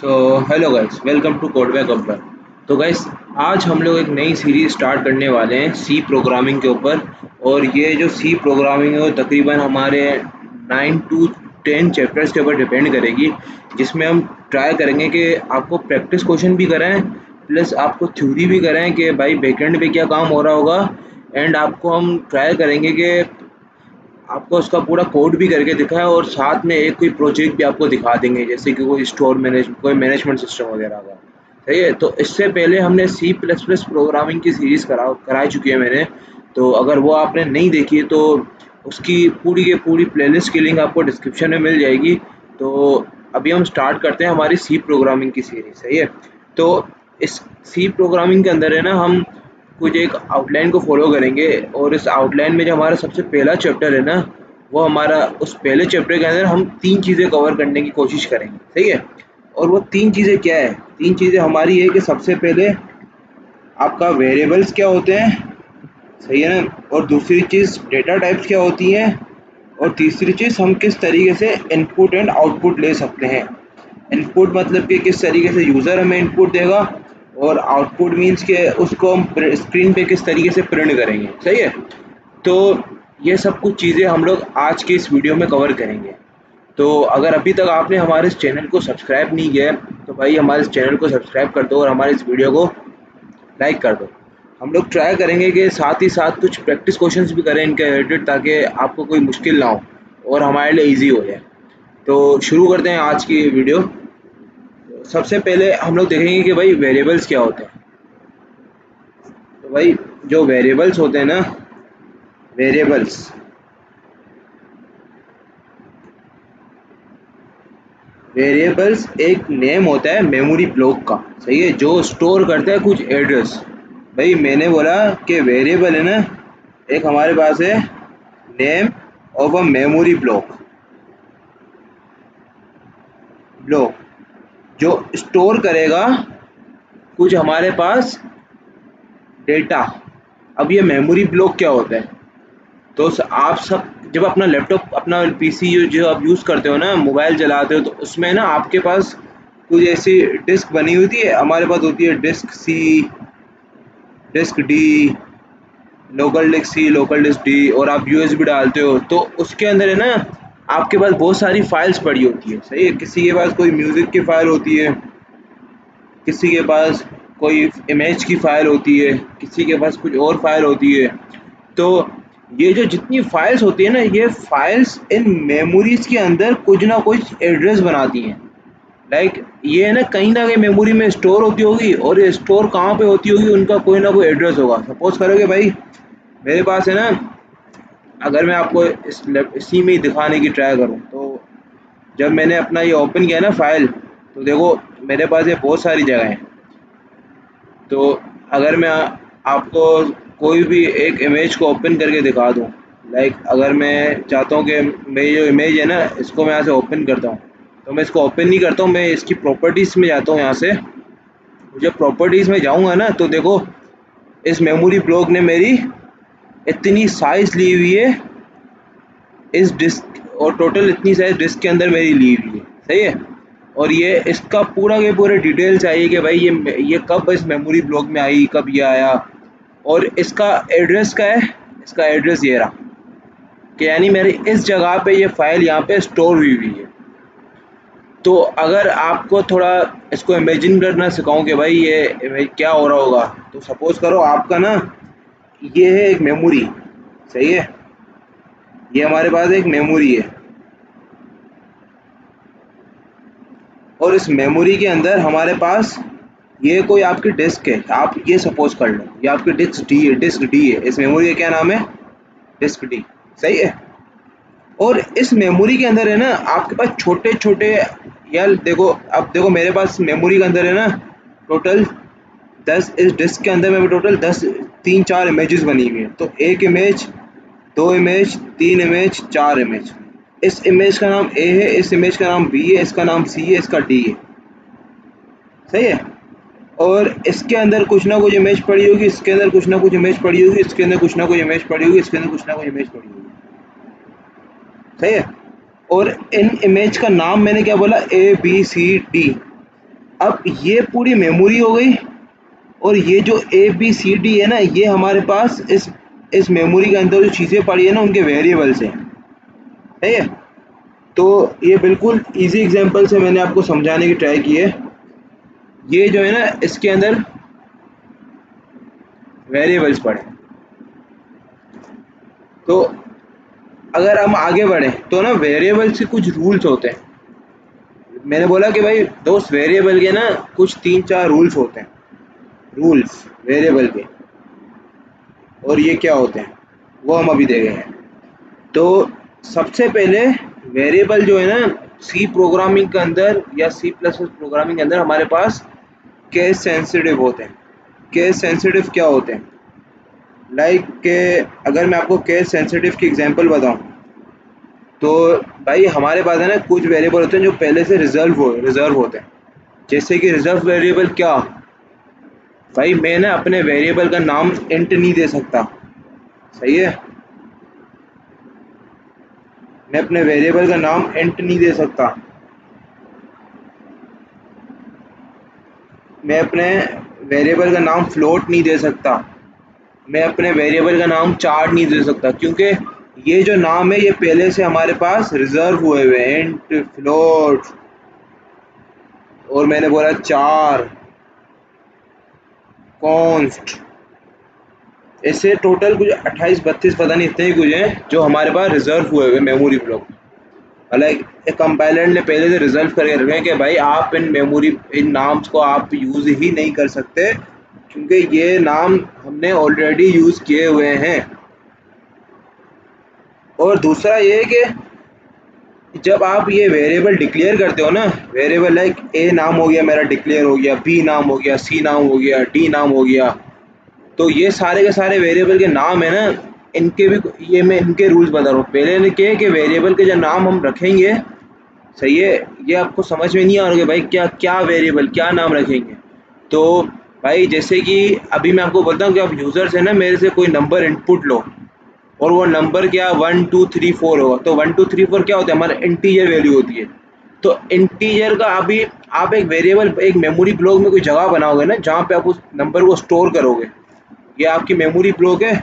So hello guys, welcome to code by Gabbar. तो guys, आज हम लोग एक नई सीरीज स्टार्ट करने वाले हैं सी प्रोग्रामिंग के ऊपर। और ये जो सी प्रोग्रामिंग है वो तकरीबन हमारे 9 to 10 चैप्टर्स के ऊपर डिपेंड करेगी, जिसमें हम ट्राई करेंगे कि आपको प्रैक्टिस क्वेश्चन भी कराएं, प्लस आपको थ्योरी भी कराएं कि भाई बैकएंड पे क्या काम हो रहा होगा। एंड आपको हम ट्राई करेंगे कि आपको उसका पूरा कोड भी करके दिखाएं, और साथ में एक कोई प्रोजेक्ट भी आपको दिखा देंगे, जैसे कि कोई मैनेजमेंट सिस्टम वगैरह का। सही है। तो इससे पहले हमने सी प्लस प्लस प्रोग्रामिंग की सीरीज़ कराई चुकी है मैंने। तो अगर वो आपने नहीं देखी है तो उसकी पूरी की पूरी प्लेलिस्ट की लिंक आपको डिस्क्रिप्शन में मिल जाएगी। तो अभी हम स्टार्ट करते हैं हमारी सी प्रोग्रामिंग की सीरीज़। सही है। तो इस सी प्रोग्रामिंग के अंदर है ना, हम कुछ एक आउटलाइन को फॉलो करेंगे, और इस आउटलाइन में जो हमारा सबसे पहला चैप्टर है ना, वो हमारा उस पहले चैप्टर के अंदर हम 3 चीज़ें कवर करने की कोशिश करेंगे। सही है। और वो 3 चीज़ें क्या है? 3 चीज़ें हमारी है कि सबसे पहले आपका वेरिएबल्स क्या होते हैं। सही है ना। और दूसरी चीज़ डेटा टाइप्स क्या होती हैं। और तीसरी चीज़ हम किस तरीके से इनपुट एंड आउटपुट ले सकते हैं। इनपुट मतलब कि किस तरीके से यूज़र हमें इनपुट देगा, और आउटपुट मीन्स के उसको हम स्क्रीन पे किस तरीके से प्रिंट करेंगे। सही है। तो ये सब कुछ चीज़ें हम लोग आज के इस वीडियो में कवर करेंगे। तो अगर अभी तक आपने हमारे इस चैनल को सब्सक्राइब नहीं किया है, तो भाई हमारे इस चैनल को सब्सक्राइब कर दो और हमारे इस वीडियो को लाइक कर दो। हम लोग ट्राई करेंगे कि साथ ही साथ कुछ प्रैक्टिस क्वेश्चंस भी करें इनके रिलेटेड, ताकि आपको कोई मुश्किल ना हो और हमारे लिए ईजी हो जाए। तो शुरू करते हैं आज की वीडियो। सबसे पहले हम लोग देखेंगे कि भाई वेरिएबल्स क्या होते हैं। तो भाई जो वेरिएबल्स होते हैं ना, वेरिएबल्स वेरिएबल्स एक नेम होता है मेमोरी ब्लॉक का। सही है। जो स्टोर करता है कुछ एड्रेस। भाई मैंने बोला कि वेरिएबल है ना, एक हमारे पास है name of a memory block जो स्टोर करेगा कुछ हमारे पास डेटा। अब ये मेमोरी ब्लॉक क्या होता है? तो आप सब जब अपना लैपटॉप, अपना पीसी जो आप यूज़ करते हो ना, मोबाइल चलाते हो, तो उसमें ना आपके पास कुछ ऐसी डिस्क बनी होती है। हमारे पास होती है disk C, disk D, local disk C, local disk D, और आप यूएसबी डालते हो तो उसके अंदर है ना, आपके पास बहुत सारी फाइल्स पड़ी होती है। सही है। किसी के पास कोई म्यूज़िक की फ़ाइल होती है, किसी के पास कोई इमेज की फ़ाइल होती है, किसी के पास कुछ और फाइल होती है। तो ये जो जितनी फाइल्स होती है ना, ये फाइल्स इन मेमोरीज के अंदर कुछ ना कुछ एड्रेस बनाती हैं। लाइक ये है ना कहीं मेमोरी में स्टोर होती होगी, और ये स्टोर कहाँ पे होती होगी, उनका कोई ना कोई एड्रेस होगा। सपोज करोगे भाई मेरे पास है ना, अगर मैं आपको इसी में ही दिखाने की ट्राई करूँ, तो जब मैंने अपना ये ओपन किया ना फाइल, तो देखो मेरे पास ये बहुत सारी जगह हैं। तो अगर मैं आपको कोई भी एक इमेज को ओपन करके दिखा दूँ, लाइक अगर मैं चाहता हूँ कि मेरी जो इमेज है ना, इसको मैं यहाँ से ओपन करता हूँ, तो मैं इसको ओपन नहीं करता हूँ, मैं इसकी प्रॉपर्टीज़ में जाता हूँ यहाँ से। जब प्रॉपर्टीज़ में जाऊँगा ना, तो देखो इस मेमोरी ब्लॉक ने मेरी इतनी साइज़ ली हुई है इस डिस्क, और टोटल इतनी साइज़ डिस्क के अंदर मेरी ली हुई है। सही है। और ये इसका पूरा के पूरे डिटेल चाहिए कि भाई ये कब इस मेमोरी ब्लॉक में आई, कब ये आया, और इसका एड्रेस क्या है। इसका एड्रेस ये रहा कि यानी मेरी इस जगह पे ये फाइल यहाँ पे स्टोर हुई हुई है। तो अगर आपको थोड़ा इसको इमेजिन करना सिखाऊं कि भाई ये क्या हो रहा होगा, तो सपोज करो आपका ना, ये है एक मेमोरी। सही है। ये हमारे पास एक मेमोरी है, और इस मेमोरी के अंदर हमारे पास ये कोई आपकी डिस्क है। आप ये सपोज कर लो ये आपकी डिस्क डी है। इस मेमोरी का क्या नाम है? Disk D. सही है। और इस मेमोरी के अंदर है ना, आपके पास छोटे छोटे, यार देखो, अब देखो मेरे पास मेमोरी के अंदर है ना टोटल 10, इस डिस्क के अंदर में टोटल 10, 3-4 इमेजेस बनी हुई है। तो एक इमेज, दो इमेज, तीन इमेज, चार इमेज। इस इमेज का नाम ए है, इस इमेज का नाम बी है, इसका नाम सी है, इसका डी है। सही है। और इसके अंदर कुछ ना कुछ इमेज पड़ी होगी, इसके अंदर कुछ ना कुछ इमेज पड़ी होगी, इसके अंदर कुछ ना कुछ इमेज पड़ी होगी, इसके अंदर कुछ ना कुछ इमेज पड़ी होगी। सही है। और इन इमेज का नाम मैंने क्या बोला? A B C D. अब ये पूरी मेमोरी हो गई, और ये जो ए बी सी डी है ना, ये हमारे पास इस मेमोरी के अंदर जो चीज़ें पड़ी है ना, उनके वेरिएबल्स हैं। सही है। तो ये बिल्कुल इजी एग्जांपल से मैंने आपको समझाने की ट्राई की है। ये जो है ना, इसके अंदर वेरिएबल्स पड़े। तो अगर हम आगे बढ़े तो ना, वेरिएबल्स के कुछ रूल्स होते हैं। मैंने बोला कि भाई दोस्त, वेरिएबल के ना कुछ 3-4 रूल्स होते हैं, रूल्स वेरिएबल के, और ये क्या होते हैं वो हम अभी देखेंगे। तो सबसे पहले, वेरिएबल जो है ना, सी प्रोग्रामिंग के अंदर या सी प्लस प्लस प्रोग्रामिंग के अंदर हमारे पास केस सेंसिटिव होते हैं। केस सेंसिटिव क्या होते हैं? लाइक के अगर मैं आपको केस सेंसिटिव की एग्जांपल बताऊं, तो भाई हमारे पास है ना कुछ वेरिएबल होते हैं जो पहले से रिजर्व होते हैं। जैसे कि रिजर्व वेरिएबल क्या? भाई मैं ना अपने वेरिएबल का नाम इंट नहीं दे सकता। सही है। मैं अपने वेरिएबल का नाम इंट नहीं दे सकता। मैं अपने वेरिएबल का नाम फ्लोट नहीं दे सकता। मैं अपने वेरिएबल का नाम चार्ट नहीं दे सकता, क्योंकि ये जो नाम है ये पहले से हमारे पास रिजर्व हुए हुए हैं। इंट, फ्लोट, और मैंने बोला चार, कॉन्स्ट, ऐसे टोटल कुछ 28-32 पता नहीं इतने ही कुछ हैं जो हमारे पास रिजर्व हुए हुए मेमोरी ब्लॉक। लाइक एक कंपाइलर ने पहले से रिजर्व करके रखे हैं कि भाई आप इन नाम्स को आप यूज़ ही नहीं कर सकते, क्योंकि ये नाम हमने ऑलरेडी यूज़ किए हुए हैं। और दूसरा ये है कि जब आप ये वेरिएबल डिक्लेयर करते हो ना, वेरिएबल लाइक ए नाम हो गया मेरा, डिक्लेयर हो गया, बी नाम हो गया, सी नाम हो गया, डी नाम हो गया, तो ये सारे के सारे वेरिएबल के नाम है ना, इनके भी ये मैं इनके रूल्स बता रहा हूँ। पहले के कि वेरिएबल के जो नाम हम रखेंगे, सही है, ये आपको समझ में नहीं आ रहा कि भाई क्या क्या वेरिएबल क्या नाम रखेंगे। तो भाई जैसे कि अभी मैं आपको बोलता हूँ कि आप यूज़र से ना मेरे से कोई नंबर इनपुट लो, और वो नंबर क्या 1 2 3 4 होगा। तो 1 2 3 4 क्या होता है? हमारा इंटीजर वैल्यू होती है। तो इंटीजर का अभी आप एक वेरिएबल, एक मेमोरी ब्लॉक में कोई जगह बनाओगे ना, जहाँ पे आप उस नंबर को स्टोर करोगे, ये आपकी मेमोरी ब्लॉक है।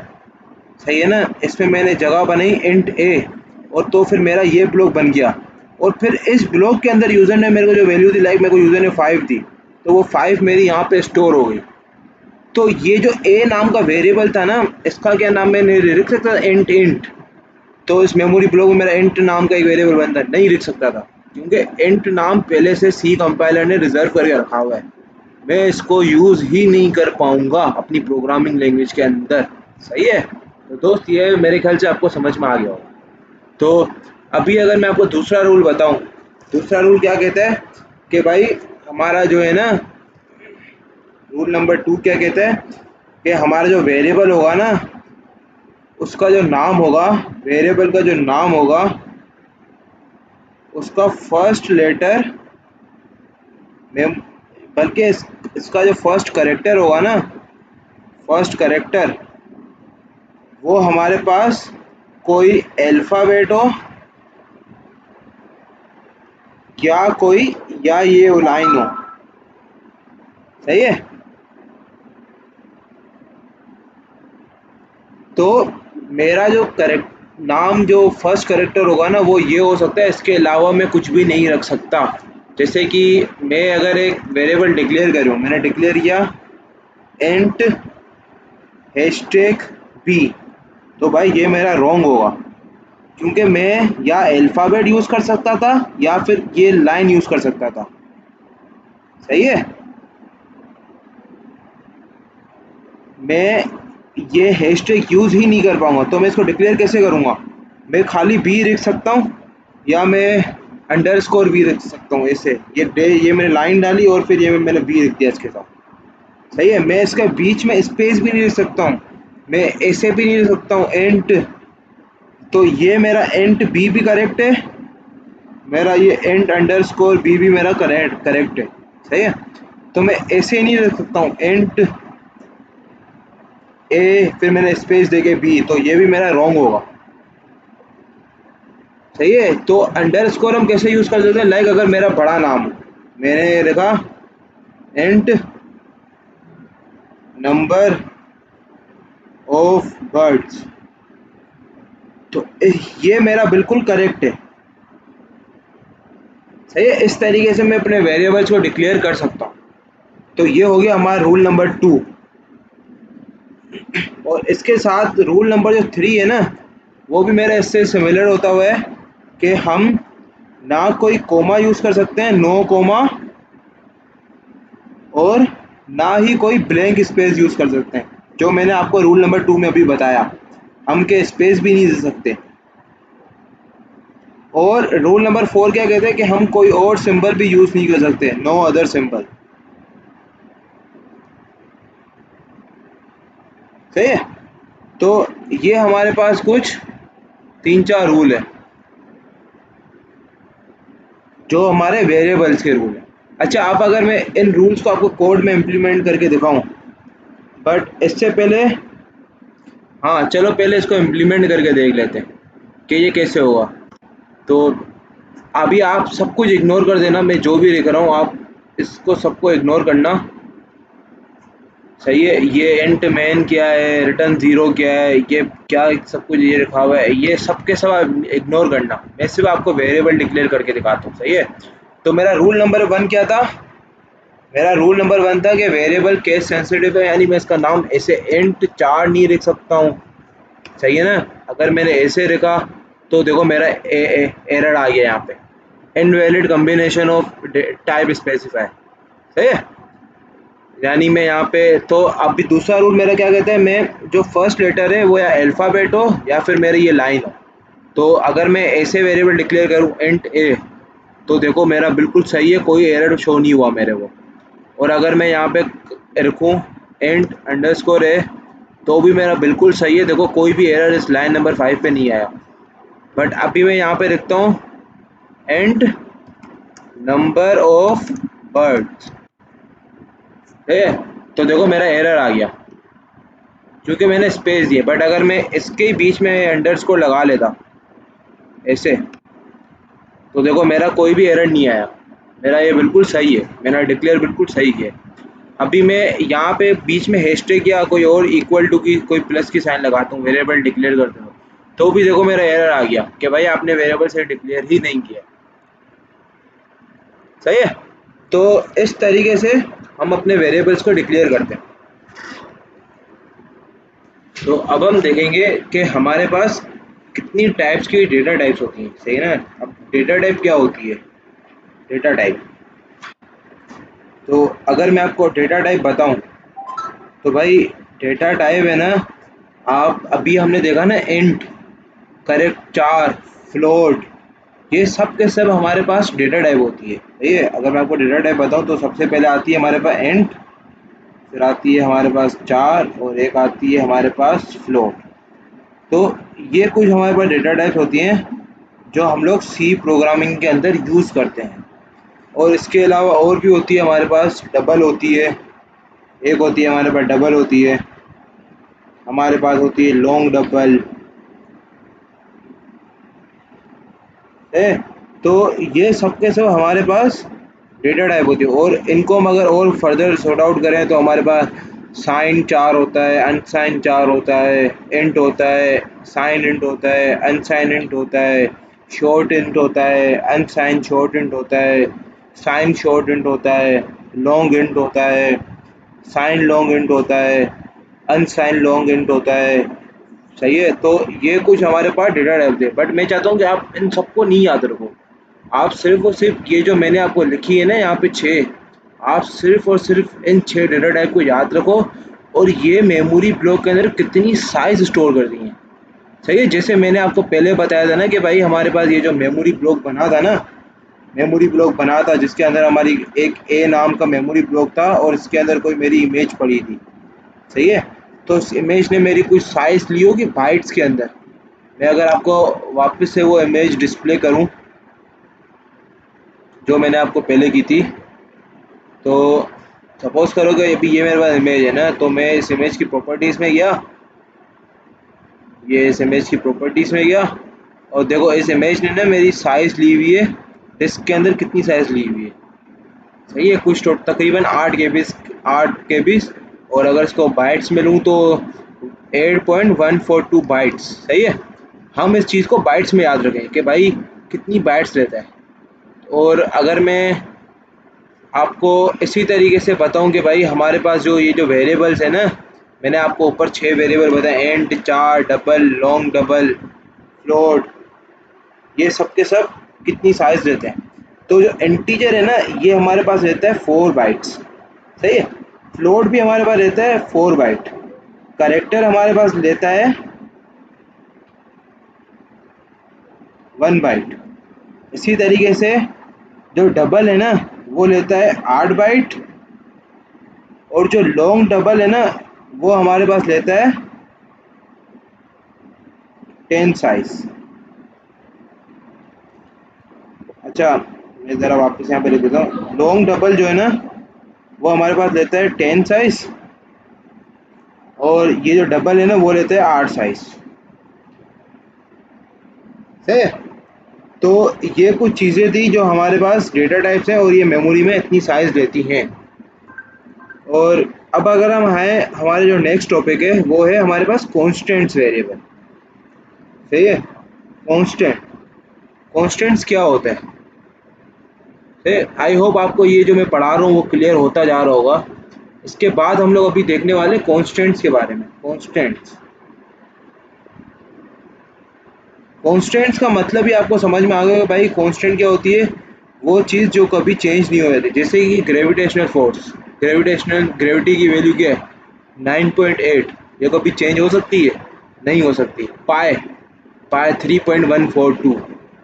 सही है ना। इसमें मैंने जगह बनाई इंट ए, और तो फिर मेरा ये ब्लॉक बन गया। और फिर इस ब्लॉक के अंदर यूज़र ने मेरे को जो वैल्यू दी, लाइक मेरे को यूज़र ने 5 दी, तो वो 5 मेरी यहाँ पे स्टोर हो गई। तो ये जो ए नाम का वेरिएबल था ना, इसका क्या नाम मैंने लिख सकता था? Int int. तो इस मेमोरी ब्लॉक में मेरा इंट नाम का एक वेरिएबल बनता नहीं लिख सकता था, क्योंकि इंट नाम पहले से सी कंपाइलर ने रिजर्व करके रखा हुआ है। मैं इसको यूज़ ही नहीं कर पाऊंगा अपनी प्रोग्रामिंग लैंग्वेज के अंदर। सही है। तो दोस्त, ये मेरे ख्याल से आपको समझ में आ गया होगा। तो अभी अगर मैं आपको दूसरा रूल बताऊं, दूसरा रूल क्या कहता है कि भाई हमारा जो है ना, रूल नंबर 2 क्या कहता है कि हमारा जो वेरिएबल होगा ना, उसका जो नाम होगा, वेरिएबल का जो नाम होगा, उसका फर्स्ट लेटर में, बल्कि इसका जो फर्स्ट करेक्टर होगा ना, फर्स्ट करेक्टर, वो हमारे पास कोई अल्फ़ाबेट हो, या कोई, या ये लाइन हो। सही है। तो मेरा जो करेक्ट नाम, जो फर्स्ट करेक्टर होगा ना, वो ये हो सकता है, इसके अलावा मैं कुछ भी नहीं रख सकता। जैसे कि मैं अगर एक वेरिएबल डिक्लेयर करूँ, मैंने डिक्लेयर किया इंट हैशटैग बी, तो भाई ये मेरा रॉन्ग होगा, क्योंकि मैं या अल्फ़ाबेट यूज़ कर सकता था, या फिर ये लाइन यूज़ कर सकता था। सही है। मैं ये हैशटैग यूज़ ही नहीं कर पाऊंगा, तो मैं इसको डिक्लेयर कैसे करूँगा? मैं खाली बी लिख सकता हूँ, या मैं अंडरस्कोर बी लिख सकता हूँ। ऐसे ये मैंने लाइन डाली, और फिर ये मैंने बी लिख दिया इसके साथ। सही है। मैं इसके बीच में स्पेस भी नहीं लिख सकता हूँ, मैं ऐसे भी नहीं लिख सकता हूँ एंट। तो ये मेरा एंट बी भी करेक्ट है, मेरा ये एंट अंडरस्कोर बी भी मेरा करेक्ट है। सही है। तो मैं ऐसे नहीं लिख सकता हूँ एंट ए, फिर मैंने स्पेस देके बी, तो ये भी मेरा रॉन्ग होगा। सही है। तो अंडरस्कोर हम कैसे यूज़ कर सकते हैं? लाइक अगर मेरा बड़ा नाम, मैंने लिखा इंट नंबर ऑफ बर्ड्स। तो ये मेरा बिल्कुल करेक्ट है, सही है। इस तरीके से मैं अपने वेरिएबल्स को डिक्लेयर कर सकता हूँ। तो ये हो गया हमारा रूल नंबर 2। और इसके साथ रूल नंबर जो 3 है ना, वो भी मेरा इससे सिमिलर होता हुआ है कि हम ना कोई कोमा यूज़ कर सकते हैं, नो कोमा, और ना ही कोई ब्लैंक स्पेस यूज़ कर सकते हैं, जो मैंने आपको रूल नंबर 2 में अभी बताया। हम के स्पेस भी नहीं दे सकते। और रूल नंबर 4 क्या कहते हैं कि हम कोई और सिंबल भी यूज़ नहीं कर सकते, नो अदर सिंबल। सही है। तो ये हमारे पास कुछ 3-4 रूल है जो हमारे वेरिएबल्स के रूल हैं। अच्छा, अब अगर मैं इन रूल्स को आपको कोड में इम्प्लीमेंट करके दिखाऊं, बट इससे पहले, हाँ चलो पहले इसको इम्प्लीमेंट करके देख लेते हैं कि ये कैसे होगा। तो अभी आप सब कुछ इग्नोर कर देना, मैं जो भी लिख रहा हूँ आप इसको सबको इग्नोर करना। सही है। ये इंट मैन क्या है, रिटर्न ज़ीरो क्या है, ये क्या सब कुछ ये लिखा हुआ है, ये सब के सब आप इग्नोर करना। मैं सिर्फ आपको वेरिएबल डिक्लेयर करके दिखाता हूँ। सही है। तो मेरा रूल नंबर 1 क्या था? मेरा रूल नंबर 1 था कि वेरिएबल केस सेंसिटिव है, यानी मैं इसका नाम ऐसे इंट 4 नहीं लिख सकता हूँ। सही है ना। अगर मैंने ऐसे लिखा तो देखो मेरा एरर आ गया यहाँ पे, invalid combination of type specify. सही है। यानी मैं यहाँ पे, तो अभी दूसरा रूल मेरा क्या कहता है, मैं जो फर्स्ट लेटर है वो या अल्फ़ाबेट हो या फिर मेरी ये लाइन हो। तो अगर मैं ऐसे वेरिएबल डिक्लेयर करूँ इंट ए, तो देखो मेरा बिल्कुल सही है, कोई एरर शो नहीं हुआ मेरे को। और अगर मैं यहाँ पे रखूँ इंट अंडरस्कोर ए, तो भी मेरा बिल्कुल सही है, देखो कोई भी एरर इस लाइन नंबर 5 पे नहीं आया। बट अभी मैं यहाँ पे लिखता हूँ इंट नंबर ऑफ बर्ड्स, है, तो देखो मेरा एरर आ गया क्योंकि मैंने स्पेस दिया। बट अगर मैं इसके बीच में अंडरस्कोर लगा लेता ऐसे, तो देखो मेरा कोई भी एरर नहीं आया, मेरा ये बिल्कुल सही है, मैंने डिक्लेयर बिल्कुल सही किया। अभी मैं यहाँ पे बीच में हैशटैग या कोई और इक्वल टू की कोई प्लस की साइन लगाता हूँ, वेरिएबल डिक्लेयर करता हूँ, तो भी देखो मेरा एरर आ गया कि भाई आपने वेरिएबल से डिक्लेयर ही नहीं किया। सही है। तो इस तरीके से हम अपने वेरिएबल्स को डिक्लेयर करते हैं। तो अब हम देखेंगे कि हमारे पास कितनी टाइप्स की डेटा टाइप्स होती हैं। सही है ना। अब डेटा टाइप क्या होती है? डेटा टाइप, तो अगर मैं आपको डेटा टाइप बताऊं, तो भाई डेटा टाइप है ना, आप अभी हमने देखा ना इंट, करेक्ट, चार, फ्लोट, ये सब के सब हमारे पास डेटा टाइप होती है। सही है। अगर मैं आपको डेटा टाइप बताऊं तो सबसे पहले आती है हमारे पास इंट, फिर आती है हमारे पास चार, और एक आती है हमारे पास फ्लोट। तो ये कुछ हमारे पास डेटा टाइप्स होती हैं जो हम लोग सी प्रोग्रामिंग के अंदर यूज़ करते हैं। और इसके अलावा और भी होती है हमारे पास, डबल होती है, एक होती है हमारे पास डबल होती है, हमारे पास होती है लॉन्ग डबल है। तो ये सब के सब हमारे पास डेटा टाइप होती है। और इनको हम अगर और फर्दर सॉर्ट आउट करें तो हमारे पास साइन चार होता है, अनसाइन चार होता है, इंट होता है, साइन इंट होता है, अनसाइन इंट होता है, शॉर्ट इंट होता है, अनसाइन शॉर्ट इंट होता है, साइन शॉर्ट इंट होता है, लॉन्ग इंट होता है, साइन लॉन्ग इंट होता है, अनसाइन लॉन्ग इंट होता है। सही है। तो ये कुछ हमारे पास डेटा टाइप थे, बट मैं चाहता हूँ कि आप इन सबको नहीं याद रखो। आप सिर्फ और सिर्फ ये जो मैंने आपको लिखी है ना यहाँ पे 6, आप सिर्फ और सिर्फ इन 6 डेटा टाइप को याद रखो। और ये मेमोरी ब्लॉक के अंदर कितनी साइज स्टोर कर दी है। सही है। जैसे मैंने आपको पहले बताया था ना कि भाई हमारे पास ये जो मेमोरी ब्लॉक बना था ना, मेमोरी ब्लॉक बना था जिसके अंदर हमारी एक ए नाम का मेमोरी ब्लॉक था और इसके अंदर कोई मेरी इमेज पड़ी थी। सही है। तो उस इमेज ने मेरी कुछ साइज ली होगी बाइट्स के अंदर। मैं अगर आपको वापस से वो इमेज डिस्प्ले करूं जो मैंने आपको पहले की थी, तो सपोज करो कि अभी ये मेरे पास इमेज है ना, तो मैं इस इमेज की प्रॉपर्टीज़ में गया, ये इस इमेज की प्रॉपर्टीज़ में गया, और देखो इस इमेज ने ना मेरी साइज़ ली हुई है, डिस्क के अंदर कितनी साइज़ ली हुई है। सही है, कुछ तो तकरीबन 8 KB, और अगर इसको बाइट्स में लूँ तो 8.142 बाइट्स। सही है, हम इस चीज़ को बाइट्स में याद रखें कि भाई कितनी बाइट्स रहता है। और अगर मैं आपको इसी तरीके से बताऊं कि भाई हमारे पास जो ये जो वेरिएबल्स है ना, मैंने आपको ऊपर 6 वेरिएबल बताए, एंड, चार, डबल, लॉन्ग डबल, फ्लोट, ये सब के सब कितनी साइज रहते हैं। तो जो इंटीजर है ना, ये हमारे पास रहता है 4 बाइट्स। सही है, फ्लोट भी हमारे पास रहता है 4 बाइट, करेक्टर हमारे पास लेता है 1 बाइट। इसी तरीके से जो डबल है ना, वो लेता है 8 बाइट, और जो लॉन्ग डबल है ना, वो हमारे पास लेता है 10 साइज। अच्छा, मैं ज़रा वापस यहाँ पे लिख देता हूँ, लॉन्ग डबल जो है ना, वो हमारे पास लेता है 10 साइज, और ये जो डबल है ना, वो लेता है 8 साइज। सही है, तो ये कुछ चीज़ें थी जो हमारे पास डेटा टाइप्स हैं और ये मेमोरी में इतनी साइज लेती हैं। और अब अगर हम हैं, हमारे जो नेक्स्ट टॉपिक है वो है हमारे पास कॉन्स्टेंट्स वेरिएबल। सही है, कॉन्स्टेंट, कॉन्स्टेंट्स क्या होता है। आई होप आपको ये जो मैं पढ़ा रहा हूँ वो क्लियर होता जा रहा होगा। इसके बाद हम लोग अभी देखने वाले कॉन्स्टेंट्स के बारे में। कॉन्स्टेंट्स, कॉन्स्टेंट्स का मतलब ही आपको समझ में आ गया कि भाई कॉन्स्टेंट क्या होती है। वो चीज़ जो कभी चेंज नहीं हो जाती, जैसे कि ग्रेविटेशनल फोर्स, ग्रेविटी की वैल्यू क्या है, 9.8। ये कभी चेंज हो सकती है, नहीं हो सकती। पाए, पाए 3.142,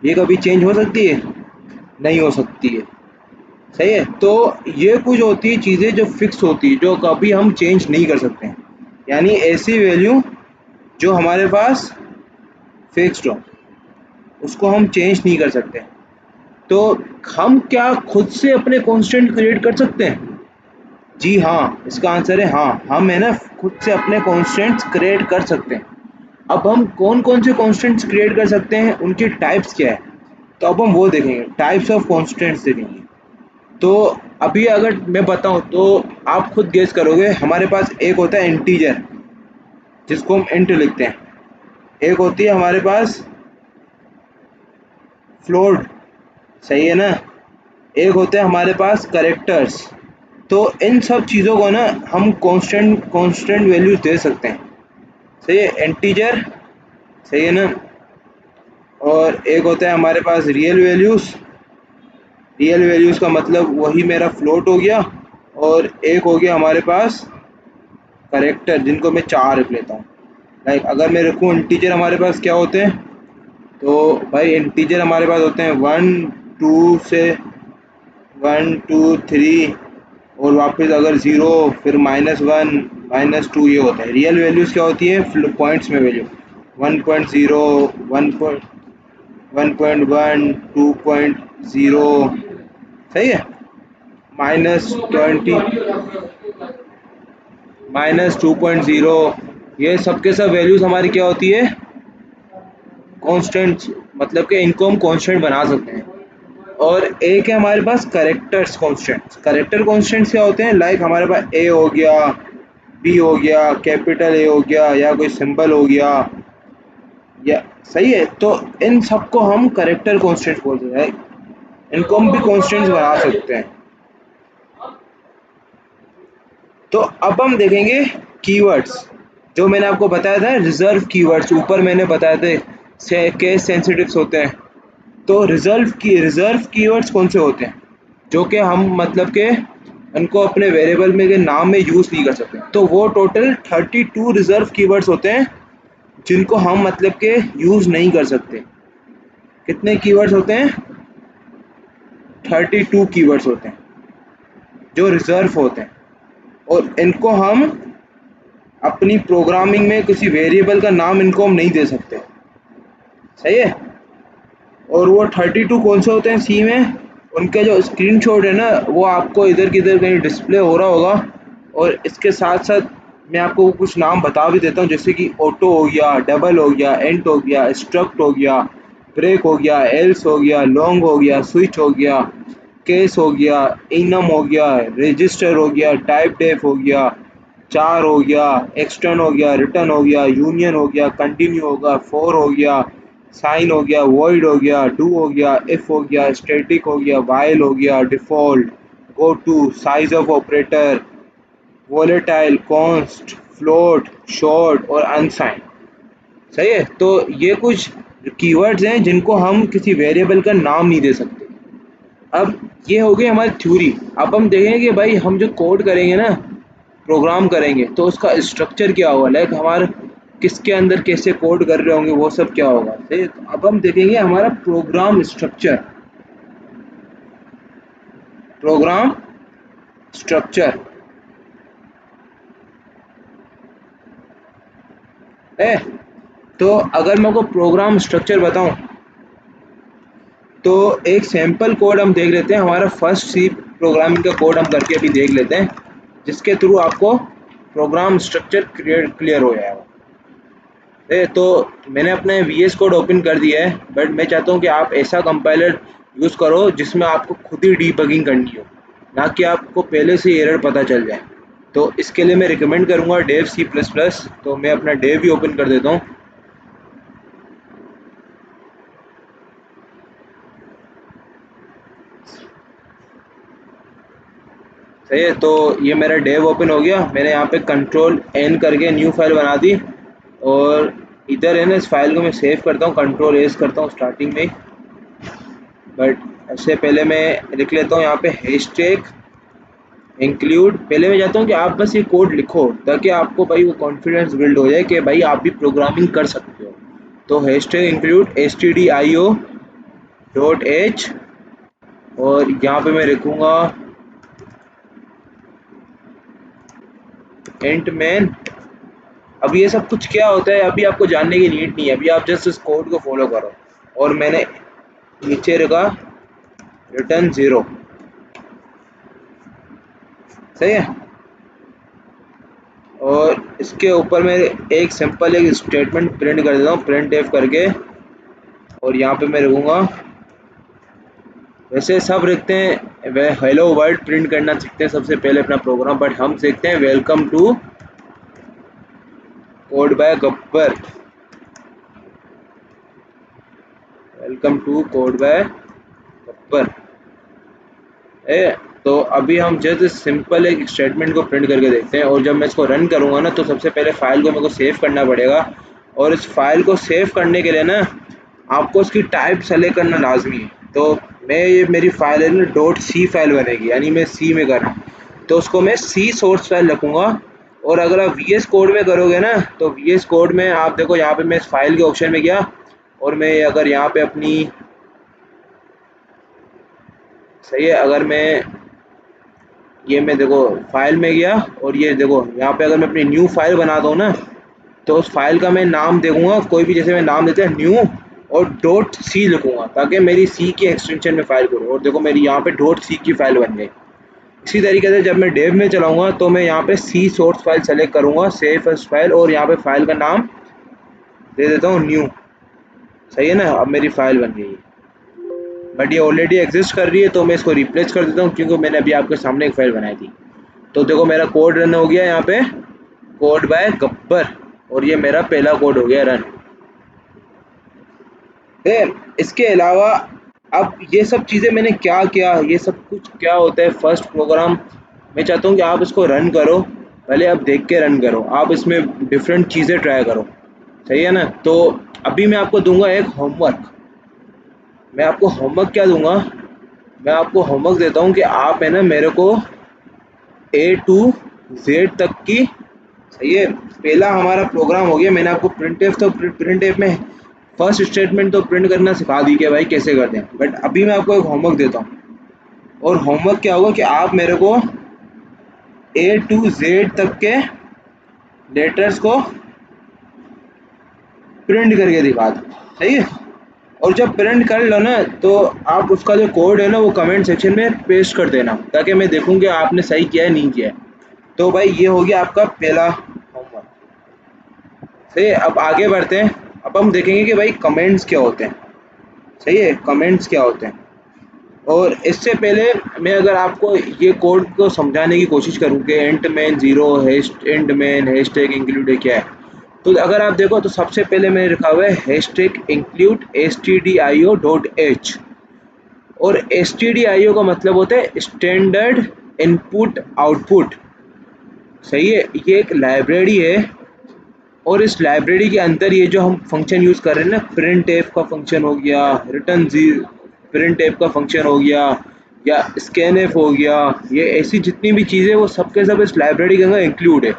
ये कभी चेंज हो सकती है, नहीं हो सकती है। सही है, तो ये कुछ होती है चीज़ें जो फिक्स होती है, जो कभी हम चेंज नहीं कर सकते हैं, यानी ऐसी वैल्यू जो हमारे पास फिक्स्ड हो, उसको हम चेंज नहीं कर सकते। तो हम क्या खुद से अपने कांस्टेंट क्रिएट कर सकते हैं? जी हाँ, इसका आंसर है हाँ, हम है ना खुद से अपने कांस्टेंट्स क्रिएट कर सकते हैं। अब हम कौन कौन से कांस्टेंट्स क्रिएट कर सकते हैं, उनकी टाइप्स क्या है, तो अब हम वो देखेंगे, टाइप्स ऑफ कांस्टेंट्स देखेंगे। तो अभी अगर मैं बताऊं तो आप खुद गेस करोगे। हमारे पास एक होता है इंटीजर, जिसको हम इंट लिखते हैं, एक होती है हमारे पास फ्लोट, सही है ना, एक होते हैं हमारे पास करेक्टर्स। तो इन सब चीज़ों को ना हम कांस्टेंट वैल्यूज दे सकते हैं। सही है, इंटीजर, सही है ना, और एक होता है हमारे पास रियल वैल्यूज़। रियल वैल्यूज़ का मतलब वही मेरा फ्लोट हो गया, और एक हो गया हमारे पास करेक्टर, जिनको मैं 4 रख लेता हूँ। लाइक अगर मैं रखूँ इंटीजर, हमारे पास क्या होते हैं, तो भाई इंटीजर हमारे पास होते हैं 1 2 से 1 2 3, और वापस अगर 0, फिर -1 -2, ये होता है। रियल वैल्यूज़ क्या होती है, पॉइंट्स में वैल्यू 1.0 1.1 2.0। सही है, -20 -2.0, ये सब के सब वैल्यूज़ हमारी क्या होती है, कांस्टेंट, मतलब कि इनको हम कांस्टेंट बना सकते हैं। और एक है हमारे पास करेक्टर्स कांस्टेंट्स। करेक्टर कांस्टेंट्स क्या होते हैं, लाइक हमारे पास ए हो गया, बी हो गया, कैपिटल ए हो गया, या कोई सिंबल हो गया, या सही है, तो इन सबको हम करेक्टर कांस्टेंट्स बोलते हैं। इनको हम भी कांस्टेंट्स बना सकते हैं। तो अब हम देखेंगे कीवर्ड्स, जो मैंने आपको बताया था रिजर्व कीवर्ड्स, ऊपर मैंने बताया थे केस सेंसिटिव्स होते हैं। तो रिजर्व कीवर्ड्स कौन से होते हैं, जो कि हम मतलब के उनको अपने वेरिएबल में के नाम में यूज़ नहीं कर सकते। तो वो टोटल 32 रिजर्व कीवर्ड्स होते हैं, जिनको हम मतलब के यूज़ नहीं कर सकते। कितने कीवर्ड्स होते हैं, 32 कीवर्ड्स होते हैं जो रिजर्व होते हैं, और इनको हम अपनी प्रोग्रामिंग में किसी वेरिएबल का नाम इनको हम नहीं दे सकते। सही है, और वो 32 कौन से होते हैं सी में, उनके जो स्क्रीनशॉट है ना, वो आपको इधर किधर कहीं डिस्प्ले हो रहा होगा। और इसके साथ साथ मैं आपको कुछ नाम बता भी देता हूँ, जैसे कि ऑटो हो गया, डबल हो गया, एंट हो गया, स्ट्रक्ट हो गया, ब्रेक हो गया, एल्स हो गया, लॉन्ग हो गया, स्विच हो गया। केस हो गया, इनम हो गया, रजिस्टर हो गया, टाइप डेफ हो गया, चार हो गया, एक्सटर्न हो गया, रिटर्न हो गया, यूनियन हो गया, कंटिन्यू होगा, फोर हो गया, साइन हो गया, वॉइड हो गया, डू हो गया, इफ हो गया, स्टैटिक हो गया, वाइल हो गया, default, goto, sizeof operator, volatile, const, float, short और अनसाइन। सही है। तो ये कुछ कीवर्ड्स हैं जिनको हम किसी वेरिएबल का नाम नहीं दे सकते। अब ये हो गई हमारी थ्योरी। अब हम देखेंगे कि भाई हम जो कोड करेंगे ना, प्रोग्राम करेंगे, तो उसका स्ट्रक्चर क्या होगा, लाइक हमारा किसके अंदर कैसे कोड कर रहे होंगे, वो सब क्या होगा। सही है? तो अब हम देखेंगे हमारा प्रोग्राम स्ट्रक्चर। प्रोग्राम स्ट्रक्चर है। तो अगर मैं आपको प्रोग्राम स्ट्रक्चर बताऊं, तो एक सैंपल कोड हम देख लेते हैं। हमारा फर्स्ट सी प्रोग्रामिंग का कोड हम करके अभी देख लेते हैं, जिसके थ्रू आपको प्रोग्राम स्ट्रक्चर क्लियर हो जाएगा। तो मैंने अपने VS कोड ओपन कर दिया है, बट मैं चाहता हूँ कि आप ऐसा कंपाइलर यूज़ करो जिसमें आपको खुद ही डीबगिंग करनी हो, ना कि आपको पहले से एरर पता चल जाए। तो इसके लिए मैं रिकमेंड करूँगा डेव C++। तो मैं अपना डेव भी ओपन कर देता हूँ। सही है। तो ये मेरा डेव ओपन हो गया। मैंने यहाँ पे Ctrl+N करके न्यू फाइल बना दी, और इधर है ना, इस फाइल को मैं सेव करता हूँ, Ctrl+S करता हूँ स्टार्टिंग में। बट इससे पहले मैं लिख लेता हूँ यहाँ पे हैशटैग इंक्लूड। पहले मैं चाहता हूँ कि आप बस ये कोड लिखो, ताकि आपको भाई वो कॉन्फिडेंस बिल्ड हो जाए कि भाई आप भी प्रोग्रामिंग कर सकते हो। तो हैशटैग इंक्लूड stdio.h, और यहाँ पे मैं लिखूँगा इंट मैन। अब ये सब कुछ क्या होता है अभी आपको जानने की नीड नहीं है, अभी आप जस्ट इस कोड को फॉलो करो। और मैंने नीचे रखा रिटर्न 0। सही है। और इसके ऊपर मैं एक सिंपल एक स्टेटमेंट प्रिंट कर देता हूँ, प्रिंट एफ करके। और यहाँ पे मैं रखूँगा, वैसे सब रखते हैं वे हेलो वर्ल्ड प्रिंट करना सीखते हैं सबसे पहले अपना प्रोग्राम, बट हम सीखते हैं welcome to code by Gabbar. Welcome to code by Gabbar. ए, तो अभी हम जस्ट सिंपल एक स्टेटमेंट को प्रिंट करके देखते हैं। और जब मैं इसको रन करूँगा ना, तो सबसे पहले फाइल को मेरे को सेव करना पड़ेगा। और इस फाइल को सेव करने के लिए ना, आपको उसकी टाइप सेलेक्ट करना लाजमी है। तो मैं, ये मेरी फाइल है ना, .c फाइल बनेगी, यानी मैं सी में कर रहा हूँ, तो उसको मैं सी सोर्स फाइल रखूँगा। और अगर आप VS कोड में करोगे ना, तो VS कोड में आप देखो, यहाँ पे मैं इस फाइल के ऑप्शन में गया, और मैं अगर यहाँ पे अपनी, सही है, अगर मैं देखो फाइल में गया, और ये देखो यहाँ पे अगर मैं अपनी न्यू फाइल बनाता हूँ ना, तो उस फाइल का मैं नाम देखूंगा कोई भी, जैसे मैं नाम देते हैं न्यू, और .c लिखूंगा, ताकि मेरी सी की एक्सटेंशन में फाइल करूँ। और देखो मेरी यहाँ पे .c की फाइल बन गई। इसी तरीके से जब मैं डेव में चलाऊंगा, तो मैं यहाँ पे सी सोर्स फाइल सेलेक्ट करूंगा, सेव फर्स्ट फाइल, और यहाँ पे फाइल का नाम दे देता हूँ न्यू। सही है ना, अब मेरी फाइल बन गई है। बट ये ऑलरेडी एग्जिस्ट कर रही है, तो मैं इसको रिप्लेस कर देता हूँ, क्योंकि मैंने अभी आपके सामने एक फाइल बनाई थी। तो देखो मेरा कोड रन हो गया यहाँ पे, कोड बाय गब्बर, और ये मेरा पहला कोड हो गया रन। इसके अलावा अब ये सब चीज़ें मैंने क्या किया, ये सब कुछ क्या होता है फर्स्ट प्रोग्राम। मैं चाहता हूँ कि आप इसको रन करो, पहले आप देख के रन करो, आप इसमें डिफरेंट चीज़ें ट्राई करो। सही है ना। तो अभी मैं आपको दूंगा एक होमवर्क। मैं आपको होमवर्क क्या दूंगा, मैं आपको होमवर्क देता हूँ कि आप है ना, मेरे को A to Z तक की, सही है, पहला हमारा प्रोग्राम हो गया। मैंने आपको प्रिंट एफ में फर्स्ट स्टेटमेंट तो प्रिंट करना सिखा दी कि भाई कैसे करते हैं। बट अभी मैं आपको एक होमवर्क देता हूँ, और होमवर्क क्या होगा कि आप मेरे को A to Z तक के लेटर्स को प्रिंट करके दिखा दो। सही है। और जब प्रिंट कर लो ना, तो आप उसका जो कोड है ना, वो कमेंट सेक्शन में पेस्ट कर देना, ताकि मैं देखूँ कि आपने सही किया है नहीं किया है। तो भाई ये हो गया आपका पहला होमवर्क। सही है। अब आगे बढ़ते हैं। अब हम देखेंगे कि भाई कमेंट्स क्या होते हैं। सही है, कमेंट्स क्या होते हैं। और इससे पहले मैं अगर आपको ये कोड को समझाने की कोशिश करूँ कि int main zero int main hashtag include क्या है, तो अगर आप देखो तो सबसे पहले मैंने लिखा हुआ है हैशटैग इंक्लूड stdio.h। और stdio का मतलब होता है स्टैंडर्ड इनपुट आउटपुट। सही है, ये एक लाइब्रेरी है और इस लाइब्रेरी के अंदर ये जो हम फंक्शन यूज़ कर रहे हैं ना, प्रिंट एफ का फंक्शन हो गया, रिटर्न जी प्रिंट एफ का फंक्शन हो गया, या स्कैन एफ हो गया, ये ऐसी जितनी भी चीज़ें वो सब के सब इस लाइब्रेरी के अंदर इंक्लूड है।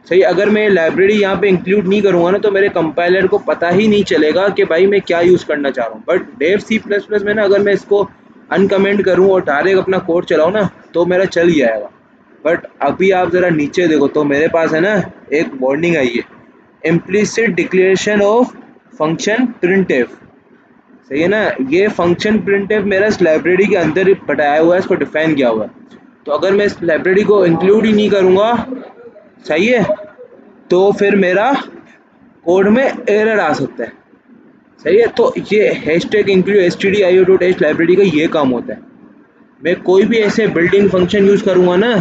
सही, अगर मैं लाइब्रेरी यहाँ पे इंक्लूड नहीं करूँगा ना तो मेरे कंपाइलर को पता ही नहीं चलेगा कि भाई मैं क्या यूज़ करना चाह रहा हूँ। But Dev C plus plus में ना अगर मैं इसको अनकमेंट करूँ और डायरेक्ट अपना कोड चलाऊँ ना तो मेरा चल जाएगा। बट अभी आप ज़रा नीचे देखो तो मेरे पास है ना एक वार्निंग आई है, implicit declaration of function printf. सही है ना, ये फंक्शन प्रिंटफ मेरा इस लाइब्रेरी के अंदर बताया हुआ है, इसको डिफाइन किया हुआ है। तो अगर मैं इस लाइब्रेरी को इंक्लूड ही नहीं करूँगा, सही है, तो फिर मेरा कोड में एरर आ सकता है। सही है, तो ये हैशटैग इंक्लूड stdio.h लाइब्रेरी का ये काम होता है। मैं कोई भी ऐसे बिल्डिंग फंक्शन यूज़ करूँगा ना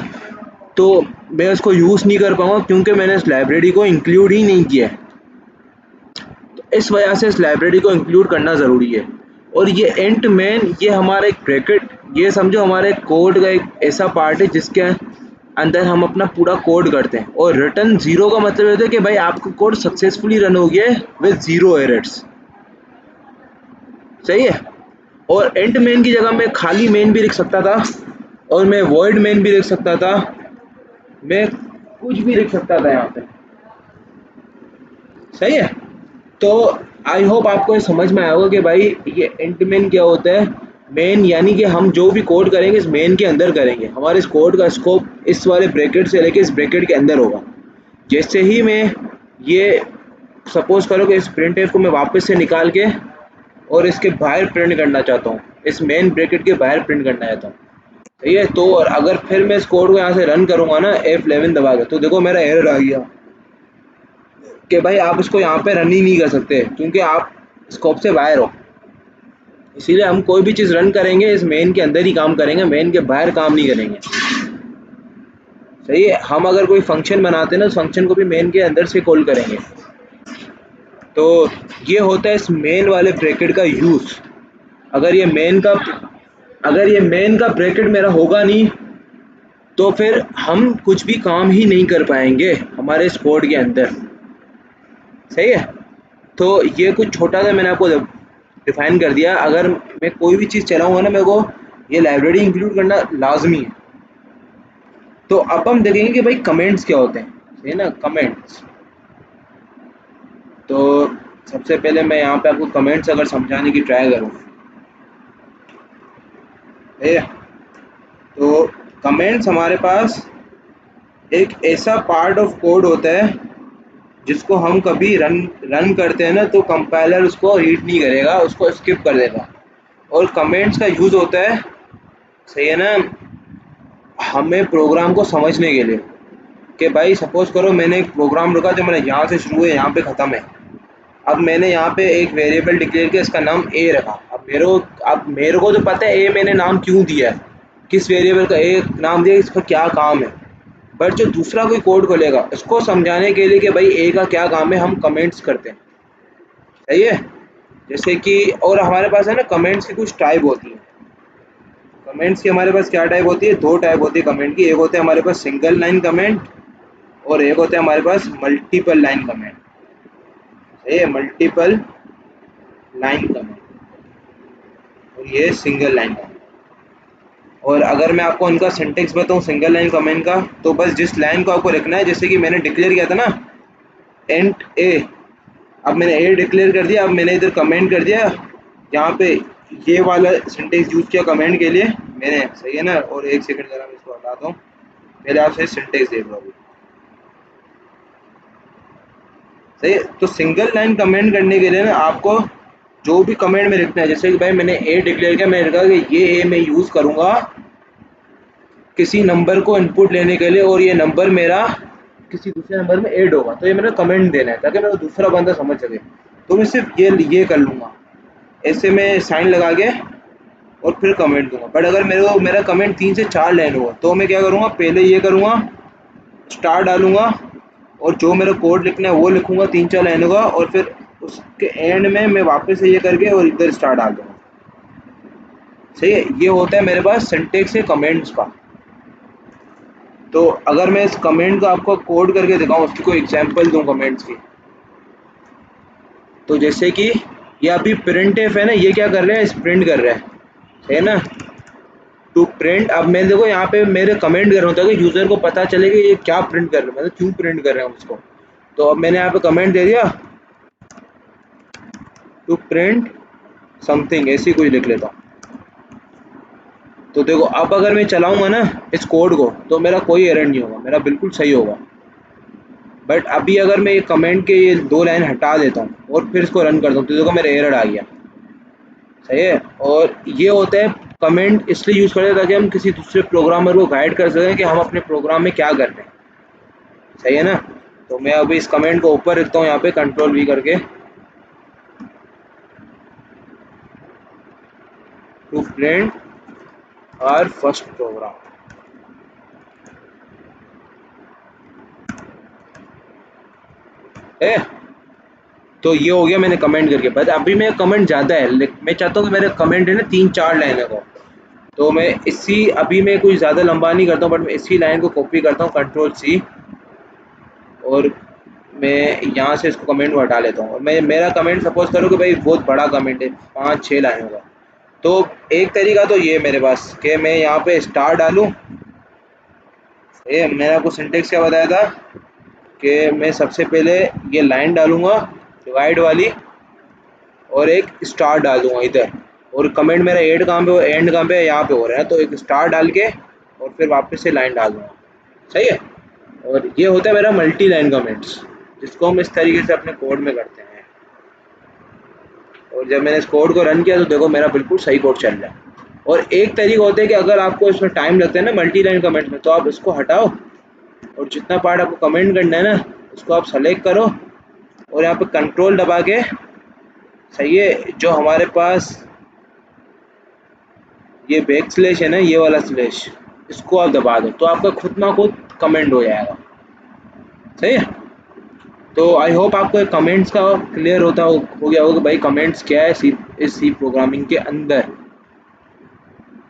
तो मैं उसको यूज़ नहीं कर पाऊँगा क्योंकि मैंने इस लाइब्रेरी को इंक्लूड ही नहीं किया है। तो इस वजह से इस लाइब्रेरी को इंक्लूड करना ज़रूरी है। और ये इंट मेन ये हमारा एक ब्रैकेट, ये समझो हमारे कोड का एक ऐसा पार्ट है जिसके अंदर हम अपना पूरा कोड करते हैं। और रिटर्न जीरो का मतलब होता है कि भाई आपका कोड सक्सेसफुली रन हो गया है विद जीरो एरर्स। सही है, और इंट मेन की जगह मैं खाली मेन भी लिख सकता था, और मैं वॉइड मेन भी लिख सकता था, मैं कुछ भी लिख सकता था यहाँ पे। सही है, तो आई होप आपको ये समझ में आया होगा कि भाई ये इंट मेन क्या होता है। मेन यानी कि हम जो भी कोड करेंगे इस मेन के अंदर करेंगे, हमारे इस कोड का स्कोप इस वाले ब्रैकेट से लेके इस ब्रैकेट के अंदर होगा। जैसे ही मैं ये सपोज करो कि इस प्रिंट को मैं वापस से निकाल के और इसके बाहर प्रिंट करना चाहता हूँ, इस मेन ब्रैकेट के बाहर प्रिंट करना चाहता हूँ। सही है, तो और अगर फिर मैं इस कोड को यहाँ से रन करूँगा ना F11 दबा के, तो देखो मेरा एरर आ गया कि भाई आप इसको यहाँ पे रन ही नहीं कर सकते क्योंकि आप स्कोप से बाहर हो। इसीलिए हम कोई भी चीज़ रन करेंगे इस मेन के अंदर ही काम करेंगे, मेन के बाहर काम नहीं करेंगे। सही है, हम अगर कोई फंक्शन बनाते हैं ना उस फंक्शन को भी मेन के अंदर से कॉल करेंगे। तो ये होता है इस मेन वाले ब्रैकेट का यूज़। अगर ये मेन का ब्रैकेट मेरा होगा नहीं तो फिर हम कुछ भी काम ही नहीं कर पाएंगे हमारे इस कोड के अंदर। सही है, तो ये कुछ छोटा सा मैंने आपको डिफाइन कर दिया। अगर मैं कोई भी चीज़ चलाऊँगा ना मेरे को ये लाइब्रेरी इंक्लूड करना लाजमी है। तो अब हम देखेंगे कि भाई कमेंट्स क्या होते हैं। सही है ना, कमेंट्स। तो सबसे पहले मैं यहाँ पे आपको कमेंट्स अगर समझाने की ट्राई करूँ, ठीक है, तो कमेंट्स हमारे पास एक ऐसा पार्ट ऑफ कोड होता है जिसको हम कभी रन करते हैं ना तो कंपाइलर उसको रीड नहीं करेगा, उसको स्किप कर देगा। और कमेंट्स का यूज़ होता है, सही है ना, हमें प्रोग्राम को समझने के लिए कि भाई सपोज करो मैंने एक प्रोग्राम रखा जो मैंने यहाँ से शुरू है यहाँ पे ख़त्म है। अब मैंने यहाँ पे एक वेरिएबल डिक्लेयर किया, इसका नाम ए रखा। अब मेरे को तो पता है ए मैंने नाम क्यों दिया है, किस वेरिएबल का ए नाम दिया, इसका क्या काम है। बट जो दूसरा कोई कोड खोलेगा उसको समझाने के लिए कि भाई ए का क्या काम है, हम कमेंट्स करते हैं। सही है, जैसे कि और हमारे पास है ना कमेंट्स की कुछ टाइप होती है। कमेंट्स की हमारे पास क्या टाइप होती है, दो टाइप होती है कमेंट की। एक होता है हमारे पास सिंगल लाइन कमेंट और एक होता है हमारे पास मल्टीपल लाइन कमेंट। ये मल्टीपल लाइन कमेंट और ये सिंगल लाइन कमेंट। और अगर मैं आपको उनका सिंटेक्स बताऊं सिंगल लाइन कमेंट का, तो बस जिस लाइन को आपको लिखना है, जैसे कि मैंने डिक्लेयर किया था ना इंट ए, अब मैंने ए डिक्लेयर कर दिया, अब मैंने इधर कमेंट कर दिया यहाँ पे, ये वाला सिंटेक्स यूज़ किया कमेंट के लिए मैंने। सही है ना, और एक सेकंड जरा मैं इसको हटाता हूँ, पहले आपसे सिंटेक्स देख लो अभी। सही है, तो सिंगल लाइन कमेंट करने के लिए ना आपको जो भी कमेंट में लिखना है, जैसे कि भाई मैंने ए डिक्लेयर किया, मैंने लिखा कि ये ए मैं यूज़ करूँगा किसी नंबर को इनपुट लेने के लिए और ये नंबर मेरा किसी दूसरे नंबर में ऐड होगा, तो ये मेरा कमेंट देना है ताकि मेरा दूसरा बंदा समझ सके। तो मैं सिर्फ ये कर लूँगा, ऐसे मैं साइन लगा के और फिर कमेंट दूंगा। बट अगर मेरा कमेंट 3 से 4 लाइन हुआ तो मैं क्या करूँगा, पहले ये करूँगा, स्टार डालूंगा और जो मेरा कोड लिखना है वो लिखूंगा 3-4 लाइनों का, और फिर उसके एंड में मैं वापस से ये करके और इधर स्टार डाल दूंगा। सही है, ये होता है मेरे पास सिंटेक्स है कमेंट्स का। तो अगर मैं इस कमेंट का आपको कोड करके दिखाऊं, उसकी कोई एग्जांपल दूं कमेंट्स की, तो जैसे कि ये अभी प्रिंट एफ है ना, ये क्या कर रहा है, प्रिंट कर रहा है ना, टू प्रिंट। अब मैं देखो यहाँ पे मेरे कमेंट कर रहा हूँ ताकि यूजर को पता चले कि ये क्या प्रिंट कर रहे हैं, मतलब क्यों प्रिंट कर रहे हैं उसको। तो अब मैंने यहाँ पे कमेंट दे दिया, टू प्रिंट समथिंग, ऐसी कुछ लिख लेता हूँ। तो देखो अब अगर मैं चलाऊंगा ना इस कोड को तो मेरा कोई एरर नहीं होगा, मेरा बिल्कुल सही होगा। बट अभी अगर मैं ये कमेंट के ये 2 लाइन हटा देता हूँ और फिर इसको रन करता हूँ तो देखो मेरा एरर आ गया। सही है, और ये होता है कमेंट इसलिए यूज़ करते हैं ताकि हम किसी दूसरे प्रोग्रामर को गाइड कर सकें कि हम अपने प्रोग्राम में क्या कर रहे हैं। सही है ना। तो मैं अभी इस कमेंट को ऊपर रखता हूँ यहाँ पे कंट्रोल वी करके, to print our first program. है, तो ये हो गया मैंने कमेंट करके। बस अभी मेरा कमेंट ज़्यादा है, मैं चाहता हूँ कि मेरा कमेंट है ना 3-4 लाइनों का। तो मैं इसी अभी मैं कुछ ज़्यादा लंबा नहीं करता हूँ, बट मैं इसी लाइन को कॉपी करता हूँ कंट्रोल सी, और मैं यहाँ से इसको कमेंट को हटा लेता हूँ। और मैं मेरा कमेंट सपोज करो कि भाई बहुत बड़ा कमेंट है 5-6 लाइनों का, तो एक तरीका तो ये है मेरे पास कि मैं यहाँ पे स्टार डालूँ। ये मैंने आपको सिंटेक्स क्या बताया था कि मैं सबसे पहले ये लाइन डालूंगा डिवाइड वाली और एक स्टार डाल दूंगा इधर, और कमेंट मेरा एंड कहाँ पे यहाँ पे हो रहा है, तो एक स्टार डाल के और फिर वापस से लाइन डाल दूंगा। सही है, और ये होता है मेरा मल्टी लाइन कमेंट्स, जिसको हम इस तरीके से अपने कोड में करते हैं। और जब मैंने इस कोड को रन किया तो देखो मेरा बिल्कुल सही कोड चल रहा है। और एक तरीका होता है कि अगर आपको इसमें टाइम लगता है ना मल्टी लाइन कमेंट्स में, तो आप इसको हटाओ और जितना पार्ट आपको कमेंट करना है ना उसको आप सेलेक्ट करो और यहाँ पे कंट्रोल दबा के, सही है, जो हमारे पास ये बैक स्लैश है ना, ये वाला स्लैश, इसको आप दबा दो तो आपका खुद ना खुद कमेंट हो जाएगा। सही है, तो आई होप आपको कमेंट्स का क्लियर हो गया होगा कि भाई कमेंट्स क्या है इस सी प्रोग्रामिंग के अंदर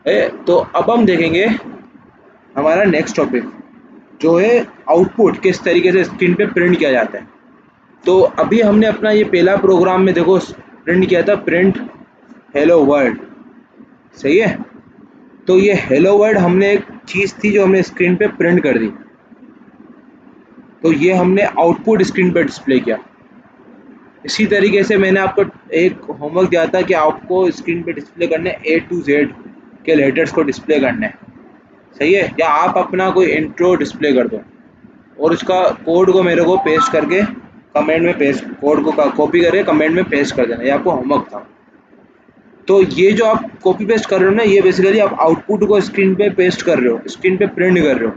है। तो अब हम देखेंगे हमारा नेक्स्ट टॉपिक जो है आउटपुट किस तरीके से स्क्रीन पे प्रिंट किया जाता है। तो अभी हमने अपना ये पहला प्रोग्राम में देखो प्रिंट किया था, प्रिंट हेलो वर्ल्ड। सही है, तो ये हेलो वर्ल्ड हमने एक चीज़ थी जो हमने स्क्रीन पे प्रिंट कर दी, तो ये हमने आउटपुट स्क्रीन पे डिस्प्ले किया। इसी तरीके से मैंने आपको एक होमवर्क दिया था कि आपको स्क्रीन पे डिस्प्ले करने A to Z के लेटर्स को डिस्प्ले करना है। सही है, या आप अपना कोई इंट्रो डिस्प्ले कर दो और उसका कोड को मेरे को पेस्ट करके कमेंट में पेस्ट, कोड को कॉपी करके कमेंट में पेस्ट कर देना, ये आपको होमवर्क था। तो ये जो आप कॉपी पेस्ट कर रहे हो ना, ये बेसिकली आप आउटपुट को स्क्रीन पे पेस्ट कर रहे हो, स्क्रीन पे प्रिंट कर रहे हो।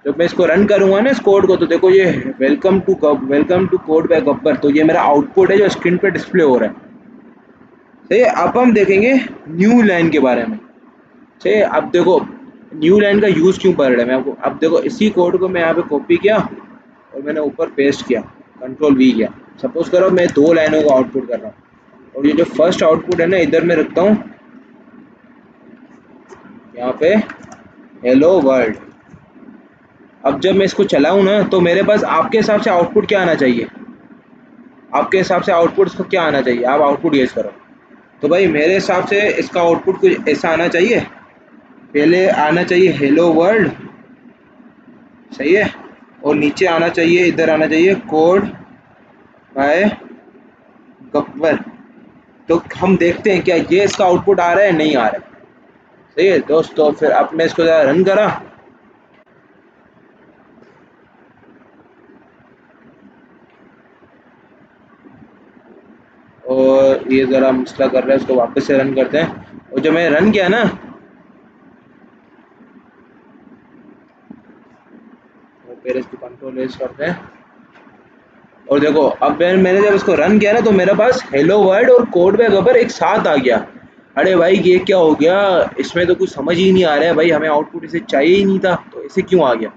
जब मैं इसको रन करूंगा ना इस कोड को, तो देखो ये welcome to code by Gabbar, तो ये मेरा आउटपुट है जो स्क्रीन पे डिस्प्ले हो रहा है। सही है, अब हम देखेंगे न्यू लाइन के बारे में। सही है, अब देखो न्यू लाइन का यूज़ क्यों पड़ रहा है मैं आपको, अब देखो इसी कोड को मैं यहाँ पे कॉपी किया और मैंने ऊपर पेस्ट किया, कंट्रोल वी किया। सपोज करो मैं 2 लाइनों का आउटपुट कर रहा हूँ और ये जो फर्स्ट आउटपुट है ना इधर मैं रखता हूँ यहाँ पे हेलो वर्ल्ड। अब जब मैं इसको चलाऊँ ना तो मेरे पास आपके हिसाब से आउटपुट क्या आना चाहिए, आपके हिसाब से आउटपुट इसको क्या आना चाहिए, आप आउटपुट गेस करो। तो भाई मेरे हिसाब से इसका आउटपुट कुछ ऐसा आना चाहिए, पहले आना चाहिए हेलो वर्ल्ड। सही है, और नीचे आना चाहिए, इधर आना चाहिए कोड बाय गब्बर। तो हम देखते हैं क्या ये इसका आउटपुट आ रहा है, नहीं आ रहा है। सही है दोस्तों, फिर अब मैं इसको ज़रा रन करा, और ये ज़रा मसला कर रहा है, इसको वापस से रन करते हैं। और जब मैं रन किया ना, तो फिर इसको कंट्रोल एस करते हैं और देखो अब मैंने जब इसको रन किया ना तो मेरे पास हेलो वर्ल्ड और कोड बाय गब्बर एक साथ आ गया। अरे भाई ये क्या हो गया, इसमें तो कुछ समझ ही नहीं आ रहा है भाई, हमें आउटपुट इसे चाहिए ही नहीं था तो इसे क्यों आ गया।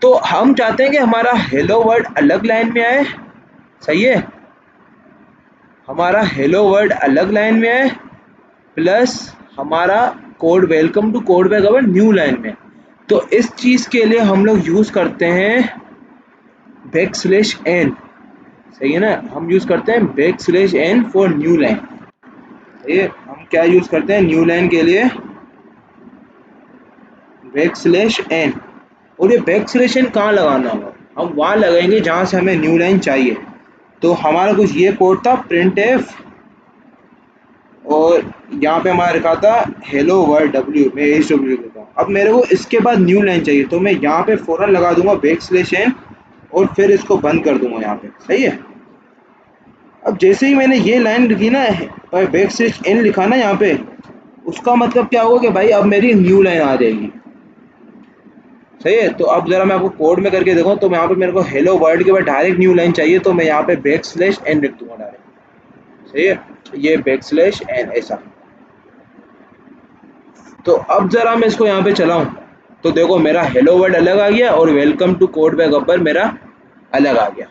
तो हम चाहते हैं कि हमारा हेलो वर्ड अलग लाइन में आए, सही है, हमारा हेलो वर्ड अलग लाइन में आए, प्लस हमारा code welcome to code back our new line में। तो इस चीज़ के लिए हम लोग यूज़ करते हैं बैकस्लैश n, सही है ना, हम यूज़ करते हैं backslash n for new line. ये हम क्या यूज़ करते हैं न्यू लाइन के लिए, बैकस्लैश n। और ये बैकस्लैश n कहाँ लगाना होगा, हम वहाँ लगाएंगे जहाँ से हमें न्यू लाइन चाहिए। तो हमारा कुछ ये कोड था प्रिंट एफ, और यहाँ पे हमारा लिखा था हेलो वर्ड डब्ल्यू, मैं एच डब्ल्यू लिखता हूँ। अब मेरे को इसके बाद न्यू लाइन चाहिए, तो मैं यहाँ पे फ़ौरन लगा दूंगा बैकस्लैश n और फिर इसको बंद कर दूंगा यहाँ पे, सही है। अब जैसे ही मैंने ये लाइन लिखी ना, बैकस्लैश n लिखा ना यहाँ पे, उसका मतलब क्या होगा कि भाई अब मेरी न्यू लाइन आ जाएगी, सही है। तो अब जरा मैं आपको कोड में करके देखूँ, तो यहाँ पे मेरे को हेलो वर्ड के बाद डायरेक्ट न्यू लाइन चाहिए, तो मैं यहाँ पे बैकस्लैश n लिख दूंगा डायरेक्ट, सही है, ये बैकस्लैश n ऐसा। तो अब ज़रा मैं इसको यहाँ पे चलाऊँ, तो देखो मेरा हेलो वर्ड अलग आ गया और वेलकम टू कोड बैक अपर मेरा अलग आ गया।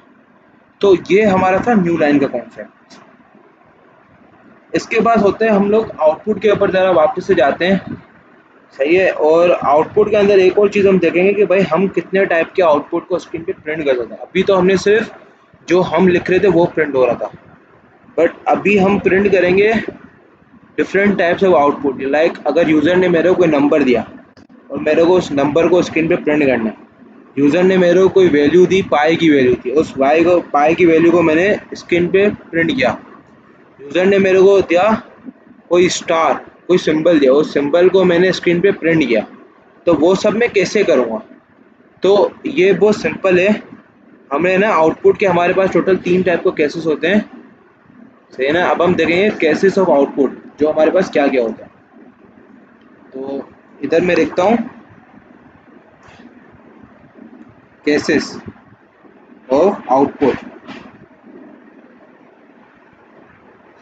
तो ये हमारा था न्यू लाइन का कॉन्सेप्ट। इसके बाद होते हैं हम लोग आउटपुट के ऊपर ज़रा वापस से जाते हैं, सही है। और आउटपुट के अंदर एक और चीज़ हम देखेंगे कि भाई हम कितने टाइप के आउटपुट को स्क्रीन पे प्रिंट कर सकते हैं। अभी तो हमने सिर्फ जो हम लिख रहे थे वो प्रिंट हो रहा था, बट अभी हम प्रिंट करेंगे different types of output. Like अगर यूज़र ने मेरे को कोई नंबर दिया और मेरे को उस नंबर को स्क्रीन पे प्रिंट करना है, यूज़र ने मेरे को कोई वैल्यू दी, पाई की वैल्यू थी, उस पाई की वैल्यू को मैंने स्क्रीन पे प्रिंट किया। यूज़र ने मेरे को दिया कोई स्टार, कोई सिंबल दिया, उस सिंबल को मैंने स्क्रीन पे प्रिंट किया। तो वो सब मैं कैसे करूँगा, तो ये बहुत सिंपल है। हमें ना आउटपुट के हमारे पास टोटल 3 टाइप के केसेस होते हैं, सही है ना। अब हम देखेंगे केसेस ऑफ आउटपुट, जो हमारे पास क्या क्या होता है। तो इधर मैं लिखता हूँ केसेस ऑफ आउटपुट,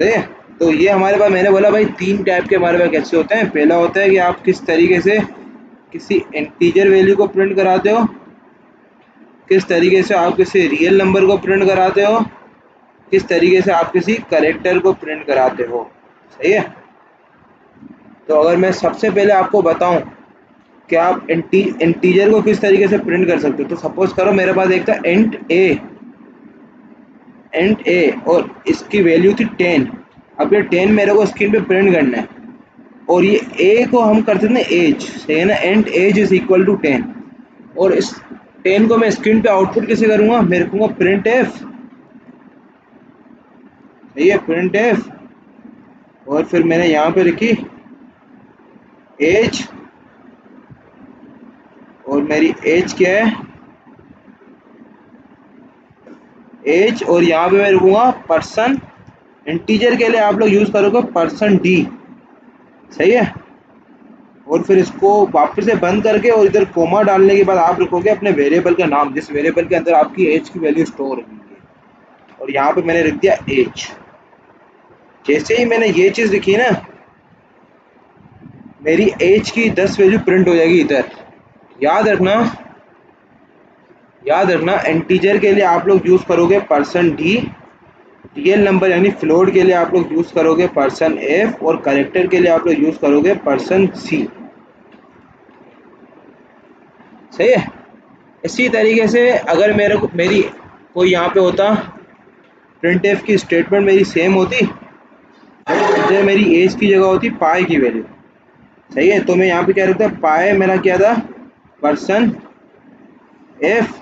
सही है। तो ये हमारे पास, मैंने बोला भाई 3 टाइप के हमारे पास कैसे होते हैं। पहला होता है कि आप किस तरीके से किसी इंटीजर वैल्यू को प्रिंट कराते हो, किस तरीके से आप किसी रियल नंबर को प्रिंट कराते हो, किस तरीके से आप किसी करेक्टर को प्रिंट कराते हो, सही है। तो अगर मैं सबसे पहले आपको बताऊं कि आप इंटीजर को किस तरीके से प्रिंट कर सकते हो, तो सपोज करो मेरे पास एक था इंट ए और इसकी वैल्यू थी 10। अब ये 10 मेरे को स्क्रीन पे प्रिंट करना है, और ये ए को हम करते थे ना एज, सही है ना, int age is equal to 10। और इस 10 को मैं स्क्रीन पे आउटपुट कैसे करूँगा, मैं रखूँगा प्रिंट एफ, सही है, प्रिंट एफ। और फिर मैंने यहाँ पे लिखी एज, और मेरी एज क्या है, एज, और यहाँ पे मैं रुकूंगा पर्सन। इंटीजर के लिए आप लोग यूज़ करोगे पर्सन डी, सही है। और फिर इसको वापस से बंद करके और इधर कोमा डालने के बाद आप लिखोगे अपने वेरिएबल का नाम, जिस वेरिएबल के अंदर आपकी एज की वैल्यू स्टोर होगी। और यहाँ पे मैंने लिख दिया एज। जैसे ही मैंने ये चीज़ लिखी ना, मेरी एज की 10 वैल्यू प्रिंट हो जाएगी इधर। याद रखना, याद रखना, इंटीजर के लिए आप लोग यूज़ करोगे पर्सन डी, रियल नंबर यानी फ्लोट के लिए आप लोग यूज़ करोगे पर्सन एफ, और करेक्टर के लिए आप लोग यूज़ करोगे पर्सन सी, सही है। इसी तरीके से अगर मेरी कोई यहाँ पे होता प्रिंट एफ की स्टेटमेंट मेरी सेम होती, इधर मेरी एज की जगह होती पाई की वैल्यू, सही है। तो मैं यहाँ पे क्या रखता, पाई मेरा क्या था पर्सन एफ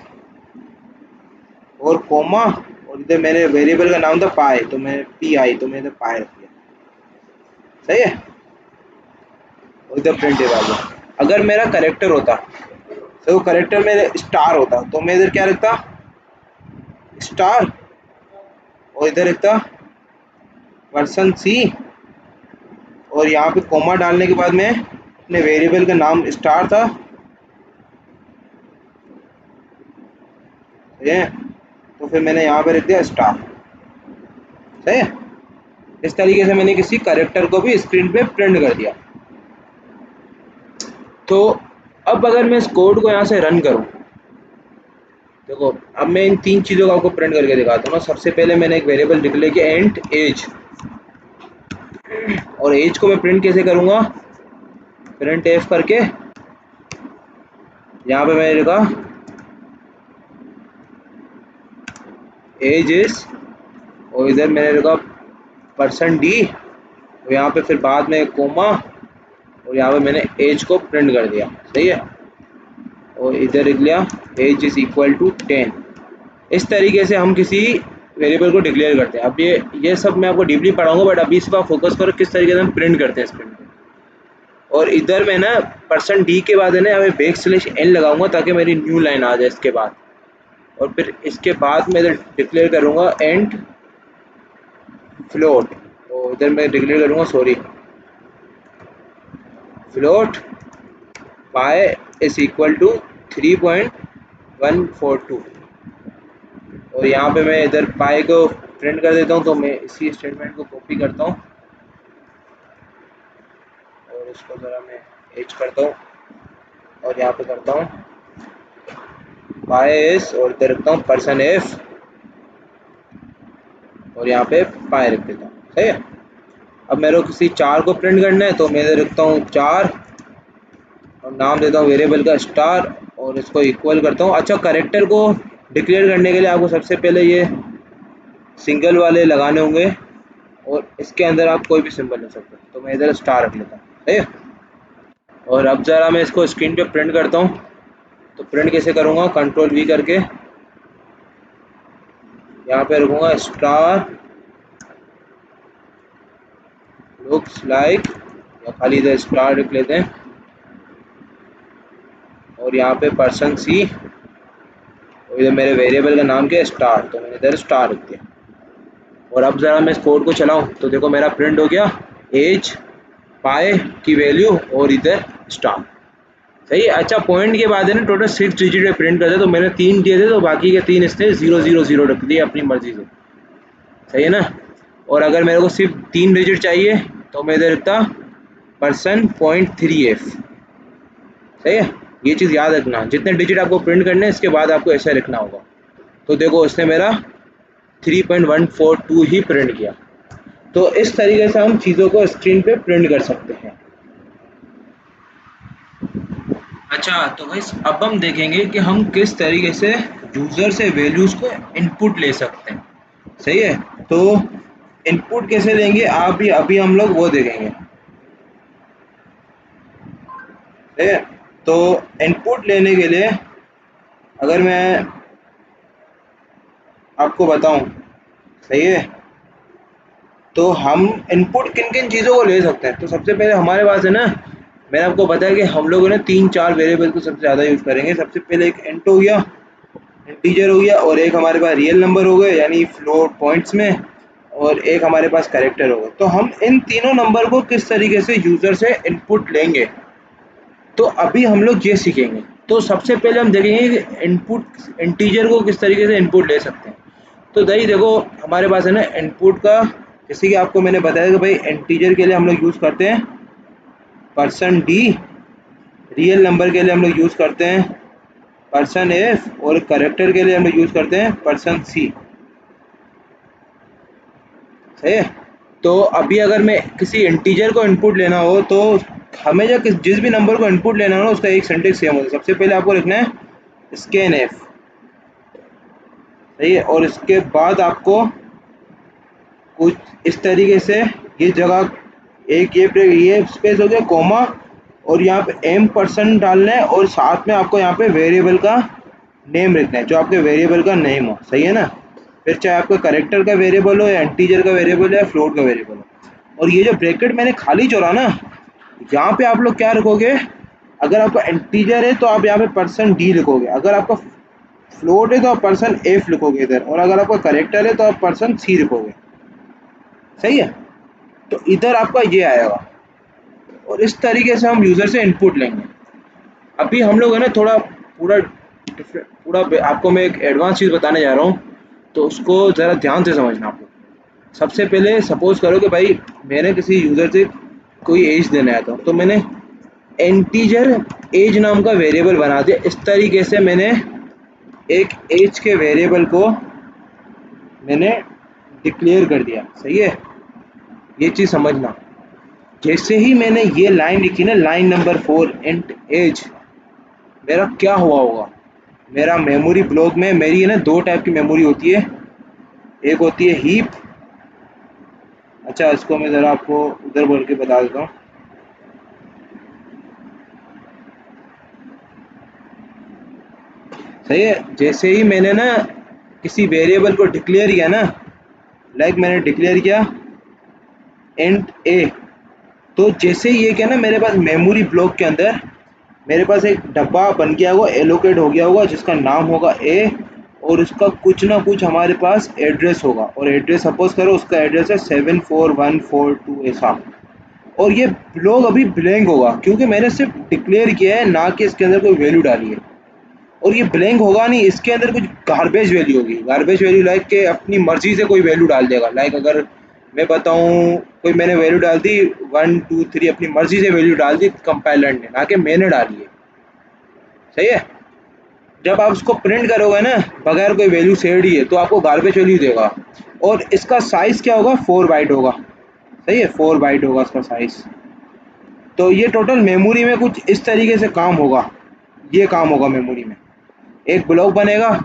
और कोमा, और इधर मेरे वेरिएबल का नाम था पाई, तो मैं पी आई, तो मैंने पाई रख दिया, सही है। और इधर प्रिंट एफ आ गया। अगर मेरा करेक्टर होता, तो करेक्टर मेरे स्टार होता, तो मैं इधर क्या रखता स्टार, और इधर रखता पर्सन सी, और यहाँ पे कोमा डालने के बाद में अपने वेरिएबल का नाम स्टार था, सही है। तो फिर मैंने यहाँ पे रख दिया स्टार, सही है। इस तरीके से मैंने किसी कैरेक्टर को भी स्क्रीन पे प्रिंट कर दिया। तो अब अगर मैं इस कोड को यहाँ से रन करूँ, देखो अब मैं इन तीन चीज़ों को आपको प्रिंट करके दिखाता हूँ ना। सबसे पहले मैंने एक वेरिएबल डिक्लेयर किया एंड एज, और एज को मैं प्रिंट कैसे करूँगा, प्रिंट एफ करके यहाँ पे मैंने लिखा एज इज, और इधर मैंने लिखा %d, और यहाँ पे फिर बाद में कोमा, और यहाँ पे मैंने एज को प्रिंट कर दिया। सही है, और इधर लिख लिया एज इज इक्वल टू 10। इस तरीके से हम किसी वेरिएबल को डिक्लेयर करते हैं। अब ये सब मैं आपको डीपली पढ़ाऊंगा, बट अभी इस पर फोकस करो किस तरीके से हम प्रिंट करते हैं स्क्रीन पे। और इधर मैं ना %d के बाद है ना यहाँ पे \n लगाऊंगा ताकि मेरी न्यू लाइन आ जाए इसके बाद। और फिर इसके बाद मैं इधर डिक्लेयर करूँगा एंड फ्लोट, तो इधर मैं डिक्लेयर करूँगा float pi is equal to 3.142, और यहाँ पे मैं इधर पाई को प्रिंट कर देता हूँ। तो मैं इसी स्टेटमेंट को कॉपी करता हूँ और इसको ज़रा मैं एच करता हूँ, और यहाँ पे करता हूँ पाई एस, और इधर रखता हूँ %f, और यहाँ पे पाई रख देता हूँ। सही है। अब मेरे को किसी चार को प्रिंट करना है, तो मैं इधर रखता हूँ 4, और नाम देता हूँ वेरिएबल का स्टार, और इसको इक्वल करता हूँ। अच्छा, करेक्टर को डिक्लेयर करने के लिए आपको सबसे पहले ये सिंगल वाले लगाने होंगे, और इसके अंदर आप कोई भी सिंबल ले सकते हो। तो मैं इधर स्टार रख लेता हूँ। सही है। और अब ज़रा मैं इसको स्क्रीन पे प्रिंट करता हूँ। तो प्रिंट कैसे करूँगा, Ctrl+V करके यहाँ पे रखूँगा स्टार लुक्स लाइक, या खाली इधर स्टार लिख लेते हैं, और यहाँ पे %c, और इधर मेरे वेरिएबल का नाम क्या है, स्टार, तो मैंने इधर स्टार रख दिया। और अब ज़रा मैं इस कोड को चलाऊँ तो देखो मेरा प्रिंट हो गया एज, पाई की वैल्यू, और इधर स्टार। सही है। अच्छा, पॉइंट के बाद है ना टोटल 6 डिजिट में प्रिंट करते, तो मैंने 3 दिए थे, तो बाकी के 3 इसने 000 रख दिए अपनी मर्जी से। सही है ना। और अगर मेरे को सिर्फ 3 डिजिट चाहिए तो मैं इधर रखता %.3f। सही है। ये चीज़ याद रखना, जितने डिजिट आपको प्रिंट करने हैं इसके बाद आपको ऐसा लिखना होगा। तो देखो इसने मेरा 3.142 ही प्रिंट किया। तो इस तरीके से हम चीज़ों को स्क्रीन पे प्रिंट कर सकते हैं। अच्छा, तो गाइस अब हम देखेंगे कि हम किस तरीके से यूज़र से वैल्यूज़ को इनपुट ले सकते हैं। सही है। तो इनपुट कैसे लेंगे अभी अभी हम लोग वो देखेंगे। ठीक है। तो इनपुट लेने के लिए अगर मैं आपको बताऊं, सही है, तो हम इनपुट किन किन चीज़ों को ले सकते हैं। तो सबसे पहले हमारे पास है ना, मैंने आपको बताया कि हम लोग ना 3-4 वेरिएबल को सबसे ज़्यादा यूज़ करेंगे। सबसे पहले एक इंट हो गया, इंटीजर हो गया, और एक हमारे पास रियल नंबर हो गए यानी फ्लोट पॉइंट्स में, और एक हमारे पास कैरेक्टर हो गए। तो हम इन तीनों नंबर को किस तरीके से यूज़र से इनपुट लेंगे, तो अभी हम लोग ये सीखेंगे। तो सबसे पहले हम देखेंगे कि इनपुट इंटीजर को किस तरीके से इनपुट ले सकते हैं। तो दही देखो हमारे पास है ना इनपुट का, जैसे कि आपको मैंने बताया कि भाई इंटीजर के लिए हम लोग यूज़ करते हैं %d, रियल नंबर के लिए हम लोग यूज़ करते हैं %f, और करेक्टर के लिए हम लोग यूज़ करते हैं %c। सही है। तो अभी अगर मैं किसी इंटीजर को इनपुट लेना हो, तो हमें जिस भी नंबर को इनपुट लेना हो ना, उसका एक सिंटेक्स सेम होता है। सबसे पहले आपको लिखना है scanf। सही है। और इसके बाद आपको कुछ इस तरीके से ये जगह, एक ये स्पेस हो गया कोमा, और यहाँ पे m% डालना है, और साथ में आपको यहाँ पे वेरिएबल का नेम लिखना है, जो आपके वेरिएबल का नेम हो। सही है ना। फिर चाहे आपका करेक्टर का वेरिएबल हो, या इंटीजर का वेरिएबल हो, या फ्लोट का वेरिएबल हो। और ये जो ब्रैकेट मैंने खाली छोड़ा ना, यहाँ पे आप लोग क्या रखोगे, अगर आपका इंटीजर है तो आप यहाँ पे %d लिखोगे, अगर आपका फ्लोट है तो आप %f लिखोगे इधर, और अगर आपका करेक्टर है तो आप %c लिखोगे। सही है। तो इधर आपका ये आएगा, और इस तरीके से हम यूज़र से इनपुट लेंगे। अभी हम लोग है ना थोड़ा पूरा आपको मैं एक एडवांस चीज़ बताने जा रहा हूँ, तो उसको ज़रा ध्यान से समझना आप लोग। सबसे पहले सपोज करो कि भाई मैंने किसी यूज़र से कोई एज देना है, तो मैंने इंटीजर एज नाम का वेरिएबल बना दिया। इस तरीके से मैंने एक एज के वेरिएबल को मैंने डिक्लेयर कर दिया। सही है, ये चीज़ समझना। जैसे ही मैंने ये लाइन लिखी ना, लाइन नंबर 4 इंट एज, मेरा क्या हुआ होगा, मेरा मेमोरी ब्लॉक में मेरी है ना दो टाइप की मेमोरी होती है। एक होती है हीप। अच्छा, इसको मैं ज़रा आपको उधर बोल के बता देता हूँ। सही है, जैसे ही मैंने ना किसी वेरिएबल को डिक्लेयर किया ना, लाइक मैंने डिक्लेयर किया इंट ए, तो जैसे ही ये क्या ना मेरे पास मेमोरी ब्लॉक के अंदर मेरे पास एक डब्बा बन गया होगा, एलोकेट हो गया होगा, जिसका नाम होगा ए, और उसका कुछ ना कुछ हमारे पास एड्रेस होगा। और एड्रेस सपोज करो उसका एड्रेस है 74142 ऐसा। और ये ब्लॉक अभी ब्लैंक होगा क्योंकि मैंने सिर्फ डिक्लेयर किया है, ना कि इसके अंदर कोई वैल्यू डाली है। और ये ब्लैंक होगा नहीं, इसके अंदर कुछ गार्बेज वैल्यू होगी। गार्बेज वैल्यू लाइक के अपनी मर्जी से कोई वैल्यू डाल देगा। लाइक अगर मैं बताऊं, कोई मैंने वैल्यू डाल दी 1 2 3, अपनी मर्जी से वैल्यू डाल दी कंपाइलर ने, ना कि मैंने डाली है। सही है, जब आप उसको प्रिंट करोगे ना बगैर कोई वैल्यू सेड ही है, तो आपको गार्बेज वैल्यू देगा। और इसका साइज क्या होगा, 4 बाइट होगा। सही है, 4 बाइट होगा इसका साइज। तो ये टोटल मेमोरी में कुछ इस तरीके से काम होगा। ये काम होगा मेमोरी में, एक ब्लॉक बनेगा,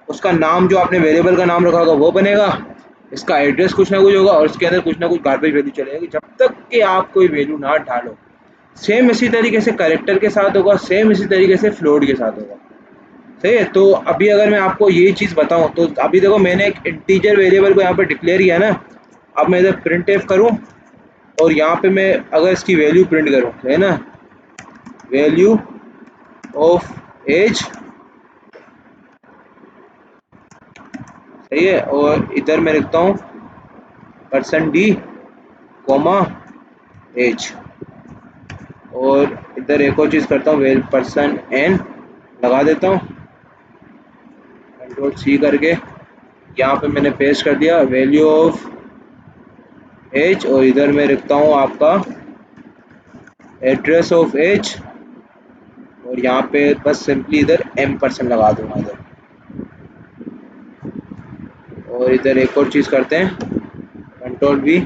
उसका नाम जो आपने वेरिएबल का नाम रखा होगा वो बनेगा, इसका एड्रेस कुछ ना कुछ होगा, और इसके अंदर कुछ ना कुछ गार्बेज वैल्यू चलेगी जब तक कि आप कोई वैल्यू ना डालो। सेम इसी तरीके से कैरेक्टर के साथ होगा, सेम इसी तरीके से फ्लोट के साथ होगा। सही है, तो अभी अगर मैं आपको ये चीज़ बताऊं, तो अभी देखो मैंने एक इंटीजर वेरिएबल को यहाँ पे डिक्लेयर किया ना। अब मैं इधर प्रिंट एफ करूँ और यहाँ पे मैं अगर इसकी वैल्यू प्रिंट करूँ, है ना, वैल्यू ऑफ एज। सही है, और इधर मैं लिखता हूँ पर्सन डी कोमा एज। और इधर एक और चीज़ करता हूँ, वेल पर्सन एन लगा देता हूँ, कंट्रोल सी करके। यहाँ पे मैंने पेस्ट कर दिया वैल्यू ऑफ एज, और इधर मैं लिखता हूँ आपका एड्रेस ऑफ एज। और यहाँ पे बस सिंपली इधर एम पर्सन लगा दूंगा इधर। और इधर एक और चीज़ करते हैं, कंट्रोल वी,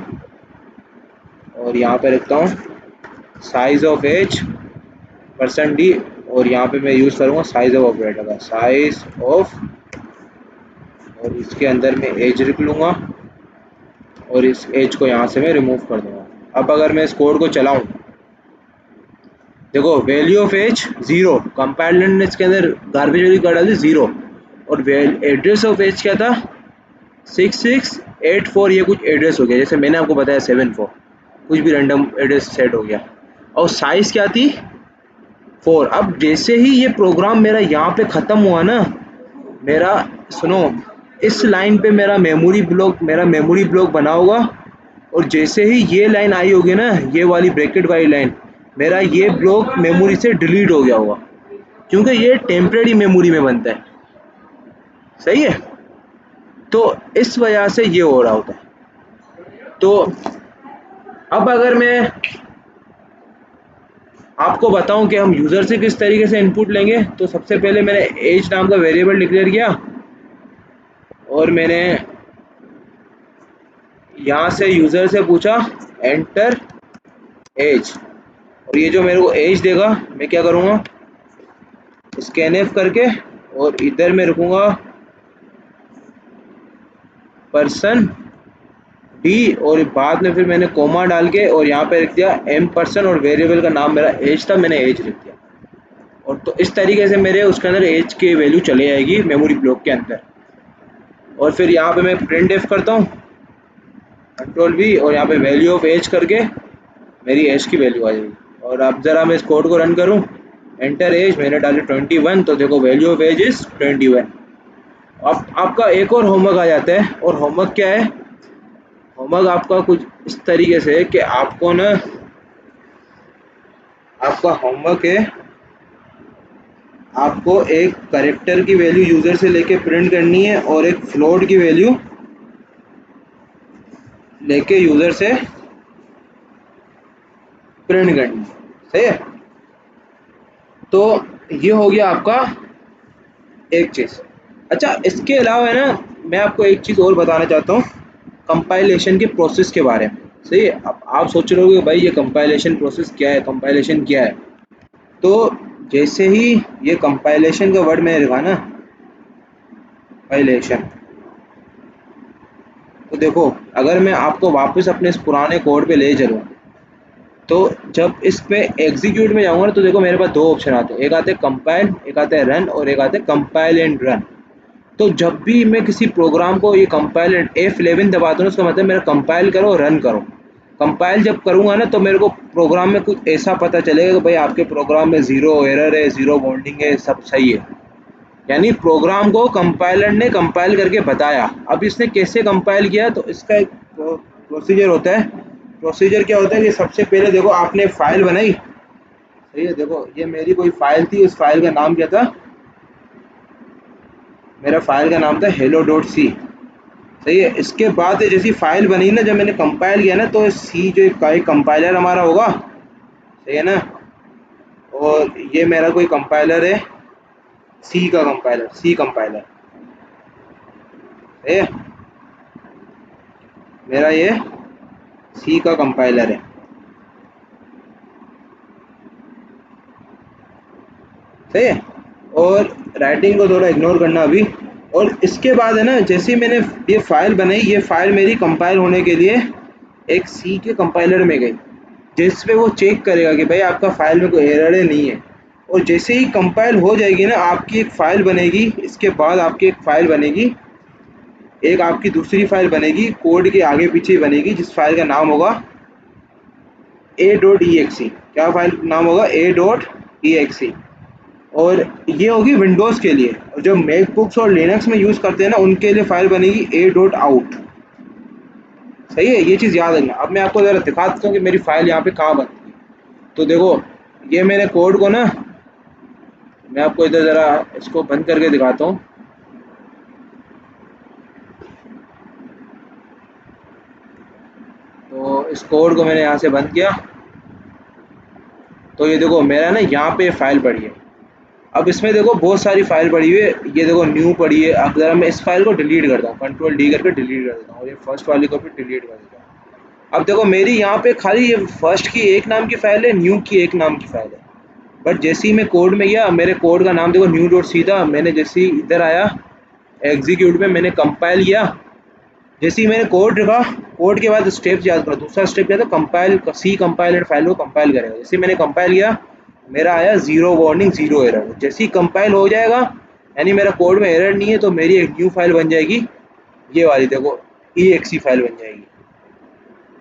और यहाँ पे लिखता हूँ sizeof age person D. और यहाँ पे मैं यूज़ करूँगा साइज ऑफ ऑपरेटर का, साइज ऑफ, और इसके अंदर मैं एज लिख लूँगा, और इस एज को यहाँ से मैं रिमूव कर दूँगा। अब अगर मैं इस कोड को चलाऊँ, देखो वैल्यू ऑफ एज 0, कंपाइलर ने इसके अंदर गार्बेज वैल्यू कर डाली 0। और एड्रेस ऑफ एज क्या था, 6684, ये कुछ एड्रेस हो गया, जैसे मैंने आपको बताया 74, कुछ भी रैंडम एड्रेस सेट हो गया। और साइज़ क्या थी, 4। अब जैसे ही ये प्रोग्राम मेरा यहाँ पे ख़त्म हुआ ना, मेरा सुनो, इस लाइन पे मेरा मेमोरी ब्लॉक बना होगा। और जैसे ही ये लाइन आई होगी ना, ये वाली ब्रैकेट वाली लाइन, मेरा ये ब्लॉक मेमोरी से डिलीट हो गया होगा, क्योंकि ये टेम्परेरी मेमोरी में बनता है। सही है, तो इस वजह से ये हो रहा होता है। तो अब अगर मैं आपको बताऊं कि हम यूज़र से किस तरीके से इनपुट लेंगे, तो सबसे पहले मैंने एज नाम का वेरिएबल डिक्लेयर किया, और मैंने यहाँ से यूज़र से पूछा एंटर एज। और ये जो मेरे को एज देगा, मैं क्या करूँगा, स्कैन एफ करके, और इधर मैं रखूँगा पर्सन डी, और बाद में फिर मैंने कोमा डाल के और यहाँ पे लिख दिया एम पर्सन, और वेरिएबल का नाम मेरा एज था, मैंने एज लिख दिया। और तो इस तरीके से मेरे उसके अंदर एज की वैल्यू चली आएगी मेमोरी ब्लॉक के अंदर। और फिर यहाँ पे मैं प्रिंट एफ करता हूँ, कंट्रोल वी, और यहाँ पे वैल्यू ऑफ एज करके मेरी एज की वैल्यू आ जाएगी। और अब ज़रा मैं इस कोड को रन करूँ, एंटर एज मैंने डाली 21, तो देखो वैल्यू ऑफ एज इज़ 21। अब आपका एक और होमवर्क आ जाता है, और होमवर्क क्या है, होमवर्क आपका कुछ इस तरीके से कि आपको ना, आपका होमवर्क है, आपको एक करेक्टर की वैल्यू यूज़र से लेके प्रिंट करनी है, और एक फ्लोट की वैल्यू लेके यूजर से प्रिंट करनी, सही है। तो ये हो गया आपका एक चीज। अच्छा, इसके अलावा है ना, मैं आपको एक चीज और बताना चाहता हूँ कंपाइलेशन के प्रोसेस के बारे में। सही है। अब आप सोच रहे हो भाई ये कंपाइलेशन प्रोसेस क्या है, कंपाइलेशन क्या है। तो जैसे ही ये कंपाइलेशन का वर्ड मैंने लिखा ना, कंपाइलेशन, तो देखो अगर मैं आपको वापस अपने इस पुराने कोड पे ले चलूँ, तो जब इस पे एग्जीक्यूट में जाऊंगा ना, तो देखो मेरे पास दो ऑप्शन आते हैं, एक आते हैं कंपाइल, एक आता है रन, और एक आते हैं कंपाइल एंड रन। तो जब भी मैं किसी प्रोग्राम को ये कंपाइल एंड F11 दबाता हूँ, उसका मतलब मेरा कंपाइल करो रन करो। कंपाइल जब करूँगा ना, तो मेरे को प्रोग्राम में कुछ ऐसा पता चलेगा कि भाई आपके प्रोग्राम में ज़ीरो एरर है, ज़ीरो वार्निंग है, सब सही है। यानी प्रोग्राम को कंपाइलर ने कंपाइल करके बताया। अब इसने कैसे कंपाइल किया, तो इसका एक प्रोसीजर होता है। प्रोसीजर क्या होता है कि सबसे पहले देखो आपने फाइल बनाई, सही है। देखो ये मेरी कोई फाइल थी, उस फाइल का नाम क्या था, मेरा फाइल का नाम था hello.c, सही है। इसके बाद जैसी फाइल बनी ना, जब मैंने कंपाइल किया ना, तो सी जो एक कंपाइलर हमारा होगा, सही है ना। और ये मेरा कोई कंपाइलर है, सी का कंपाइलर, सी कंपाइलर, सही है। मेरा ये सी का कंपाइलर है, सही है। और राइटिंग को थोड़ा इग्नोर करना अभी। और इसके बाद है ना, जैसे ही मैंने ये फाइल बनाई, ये फाइल मेरी कंपाइल होने के लिए एक सी के कंपाइलर में गई, जिस पे वो चेक करेगा कि भाई आपका फाइल में कोई एरर है नहीं है। और जैसे ही कंपाइल हो जाएगी ना, आपकी एक फ़ाइल बनेगी। इसके बाद आपकी एक फ़ाइल बनेगी, एक आपकी दूसरी फ़ाइल बनेगी, कोड के आगे पीछे बनेगी, जिस फाइल का नाम होगा a.exe। क्या फाइल नाम होगा, a.exe। और ये होगी विंडोज़ के लिए, और जो मैकबुक्स और लिनक्स में यूज़ करते हैं ना, उनके लिए फ़ाइल बनेगी a.out। सही है, ये चीज़ याद रखना। अब मैं आपको ज़रा दिखा देता हूँ कि मेरी फ़ाइल यहाँ पे कहाँ बनती है। तो देखो ये मेरे कोड को ना, मैं आपको इधर ज़रा इसको बंद करके दिखाता हूँ। तो इस कोड को मैंने यहाँ से बंद किया, तो ये देखो मेरा ना यहाँ पे फाइल पड़ी है। अब इसमें देखो बहुत सारी फाइल पड़ी हुई है, ये देखो न्यू पड़ी है। अब ज़रा मैं इस फाइल को डिलीट करता हूँ, कंट्रोल डी करके डिलीट कर देता हूँ, और ये फर्स्ट वाली को भी डिलीट कर देता हूँ। अब देखो मेरी यहाँ पे खाली ये फर्स्ट की एक नाम की फ़ाइल है, न्यू की एक नाम की फ़ाइल है। बट जैसे ही मैं कोड में गया, मेरे कोड का नाम देखो न्यू डॉट सी था। मैंने जैसे ही इधर आया एग्जीक्यूट में, मैंने कंपाइल किया, जैसे ही मैंने कोड लिखा, कोड के बाद स्टेप्स याद करो। दूसरा स्टेप क्या था, कंपाइल, सी कंपाइलर फाइल को कंपाइल करेगा। जैसे ही मैंने कंपाइल किया, मेरा आया ज़ीरो वार्निंग, ज़ीरो एरर। जैसे ही कंपाइल हो जाएगा, यानी मेरा कोड में एरर नहीं है, तो मेरी एक न्यू फाइल बन जाएगी, ये वाली देखो exe फाइल बन जाएगी,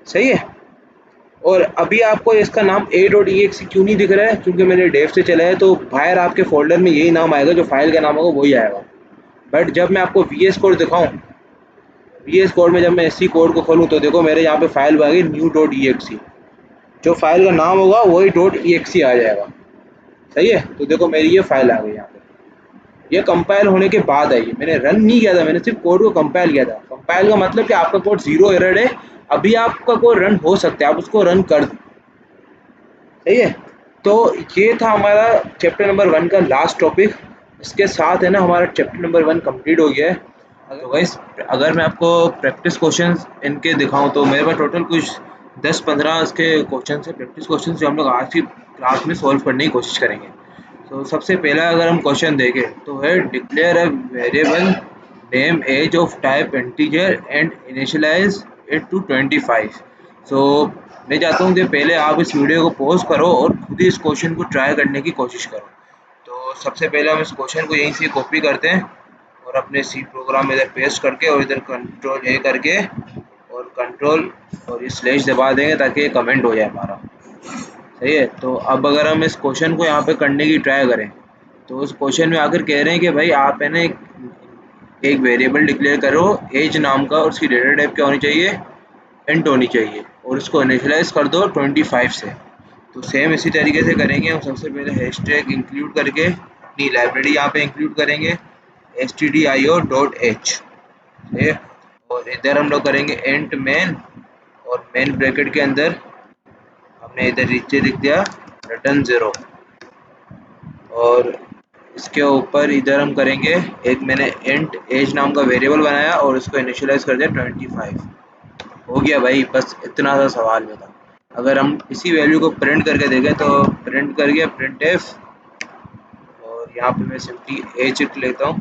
सही है। और अभी आपको इसका नाम a.exe क्यों नहीं दिख रहा है, क्योंकि मैंने डेव से चला है, तो बाहर आपके फोल्डर में यही नाम आएगा, जो फाइल का नाम होगा वही आएगा। बट जब मैं आपको VS कोड दिखाऊं, VS कोड में जब मैं इसी कोड को खोलूँ, तो देखो मेरे यहाँ पे फाइल आ गई new.exe। जो फाइल का नाम होगा वही .exe आ जाएगा, सही है। तो देखो मेरी ये फाइल आ गई यहाँ पे। ये कंपाइल होने के बाद आई है, मैंने रन नहीं किया था, मैंने सिर्फ कोड को कंपाइल किया था। कंपाइल का मतलब कि आपका कोड ज़ीरो एरर है, अभी आपका कोड रन हो सकता है, आप उसको रन कर दो, सही है। तो ये था हमारा चैप्टर नंबर 1 का लास्ट टॉपिक। इसके साथ है ना हमारा चैप्टर नंबर 1 कंप्लीट हो गया है। तो गाइस, अगर मैं आपको प्रैक्टिस क्वेश्चंस इनके दिखाऊं, तो मेरे पास टोटल कुछ 10-15 इसके क्वेश्चन है, प्रैक्टिस क्वेश्चन, जो हम लोग आज की क्लास में सॉल्व करने की कोशिश करेंगे। तो सबसे पहला अगर हम क्वेश्चन देखें, तो है declare a variable name age of type integer and initialize it to 25। So मैं चाहता हूँ कि पहले आप इस वीडियो को पॉज करो और खुद ही इस क्वेश्चन को ट्राई करने की कोशिश करो। तो सबसे पहले हम इस क्वेश्चन को यहीं से कॉपी करते हैं, और अपने सी प्रोग्राम में इधर पेस्ट करके, और इधर कंट्रोल ए करके, और कंट्रोल और ये स्लैश दबा देंगे, ताकि ये कमेंट हो जाए हमारा, सही है। तो अब अगर हम इस क्वेश्चन को यहाँ पे करने की ट्राई करें, तो उस क्वेश्चन में आकर कह रहे हैं कि भाई आप है ना एक वेरिएबल डिक्लेयर करो एज नाम का, और उसकी डेटा टाइप क्या होनी चाहिए, इंट होनी चाहिए, और उसको इनिशियलाइज कर दो 25 से। तो सेम इसी तरीके से करेंगे हम। सबसे पहले हैशटैग इंक्लूड करके अपनी लाइब्रेरी यहाँ पे इंक्लूड करेंगे, stdio.h, और इधर हम लोग करेंगे इंट मेन और मेन ब्रैकेट के अंदर हमने इधर नीचे लिख दिया रिटर्न 0 और इसके ऊपर इधर हम करेंगे एक मैंने इंट एज नाम का वेरिएबल बनाया और उसको इनिशियलाइज कर दिया 25। हो गया भाई, बस इतना सा सवाल में था। अगर हम इसी वैल्यू को प्रिंट करके देखें तो प्रिंट कर गया प्रिंट एफ और यहाँ पे मैं सिंपली एज लिख लेता हूँ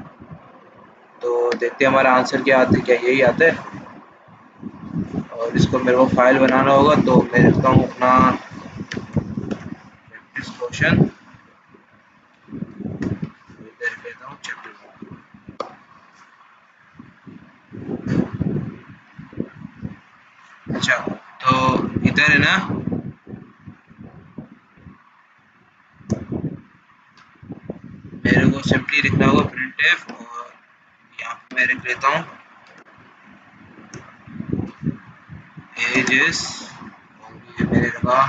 तो देखते हैं हमारा आंसर क्या आता है, क्या यही आता है। और इसको मेरे को फाइल बनाना होगा तो मैं लिखता हूँ अपना प्रैक्टिस क्वेश्चन, इधर लेता हूँ चैप्टर। अच्छा, तो इधर है ना, मेरे को सिंपली लिखना होगा प्रिंट एफ और यहाँ पे मैं लिख लेता हूँ एजेस और ये मेरे लगा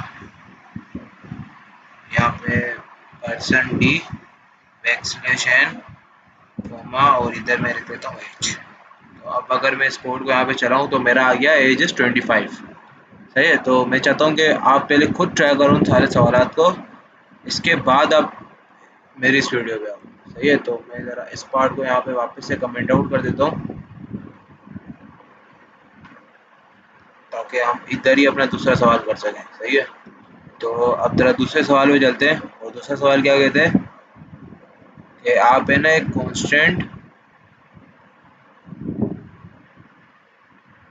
यहाँ पे परसेंट डी वैक्सीनेशन कोमा और इधर मैं लिख लेता हूँ एज। तो अब अगर मैं इस कोड को यहाँ पे चलाऊँ तो मेरा आ गया एज इज 25। सही है, तो मैं चाहता हूँ कि आप पहले खुद ट्राई करो उन सारे सवालात को, इसके बाद आप मेरी इस वीडियो पे आओ। सही है, तो मैं ज़रा इस पार्ट को यहाँ पे वापस से कमेंट आउट कर देता हूँ ताकि हम इधर ही अपना दूसरा सवाल कर सकें। सही है, तो अब ज़रा दूसरे सवाल में चलते हैं। और दूसरा सवाल क्या कहते हैं कि आप है ना एक कांस्टेंट,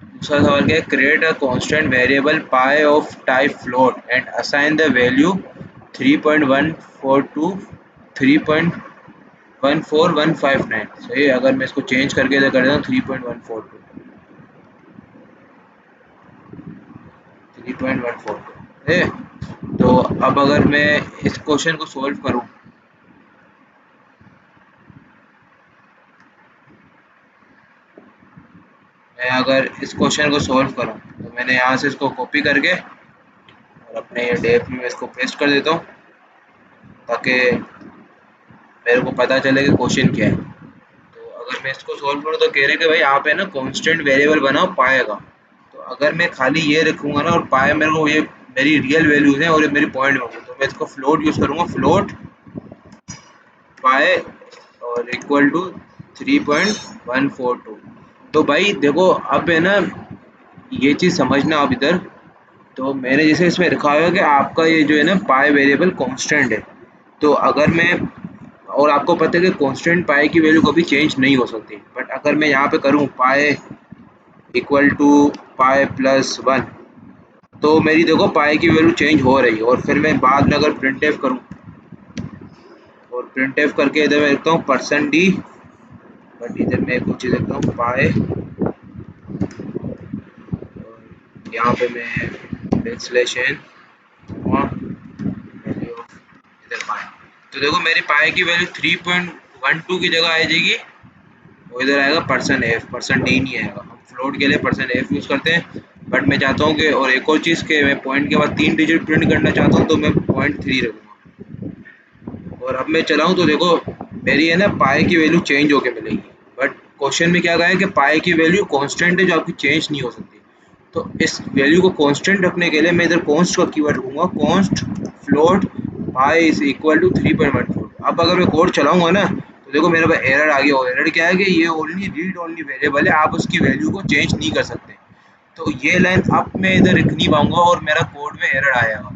दूसरा सवाल क्या है, create a constant variable pi of type float and assign the value 3.142 3.14159। सही है, अगर मैं इसको चेंज करके इधर कर देता हूँ 3.142 3.142। तो अब अगर मैं इस क्वेश्चन को सोल्व करूँ, मैं अगर इस क्वेश्चन को सोल्व करूँ तो मैंने यहाँ से इसको कॉपी करके और अपने ये डेफ में इसको पेस्ट कर देता हूँ ताकि मेरे को पता चले कि क्वेश्चन क्या है। तो अगर मैं इसको सोल्व करूँ तो कह रहे कि भाई आप है ना कांस्टेंट वेरिएबल बनाओ पाए का। तो अगर मैं खाली ये रखूँगा ना और पाए मेरे को ये मेरी रियल वैल्यूज हैं और ये मेरी पॉइंट में, तो मैं इसको फ्लोट यूज़ करूँगा, फ्लोट पाए और इक्वल टू 3.142। तो भाई देखो अब है ना, ये चीज़ समझना आप इधर। तो मैंने जैसे इसमें लिखा हुआ है कि आपका ये जो है ना पाई वेरिएबल कांस्टेंट है, तो अगर मैं, और आपको पता है कि कांस्टेंट पाई की वैल्यू कभी चेंज नहीं हो सकती, बट अगर मैं यहाँ पे करूँ pi equal to pi plus 1 तो मेरी देखो पाई की वैल्यू चेंज हो रही है। और फिर मैं बाद में अगर प्रिंट एफ करूँ और प्रिंट एफ करके इधर मैं लिखता हूँ परसेंट डी, बट इधर मैं कुछ चीज़ लिखता हूँ पाई और यहाँ पे मैं बैकस्लैश वैल्यू ऑफ इधर पाई। तो देखो मेरी पाई की वैल्यू 3.12 की जगह आ जाएगी, वो इधर आएगा परसेंट एफ, परसेंट डी नहीं आएगा। हम फ्लोट के लिए परसेंट एफ यूज़ करते हैं, बट मैं चाहता हूँ कि, और एक और चीज़ के मैं पॉइंट के बाद 3 डिजिट प्रिंट करना चाहता हूँ तो मैं 0.3 रखूँगा। और अब मैं चलाऊँ तो देखो मेरी है ना पाई की वैल्यू चेंज होके मिलेगी, बट क्वेश्चन में क्या कहा है कि पाई की वैल्यू कांस्टेंट है जो आपकी चेंज नहीं हो सकती। तो इस वैल्यू को कांस्टेंट रखने के लिए मैं इधर कॉन्स्ट का कीवर्ड रखूँगा, const float pi is equal to 3.14। अब अगर मैं कोड चलाऊँगा ना तो देखो मेरे पास एरर आ गया। और एरर क्या है कि ये ओनली रीड ओनली वेरिएबल है, आप उसकी वैल्यू को चेंज नहीं कर सकते। तो ये लाइन अब मैं इधर लिख नहीं पाऊंगा और मेरा कोड में एरर आएगा।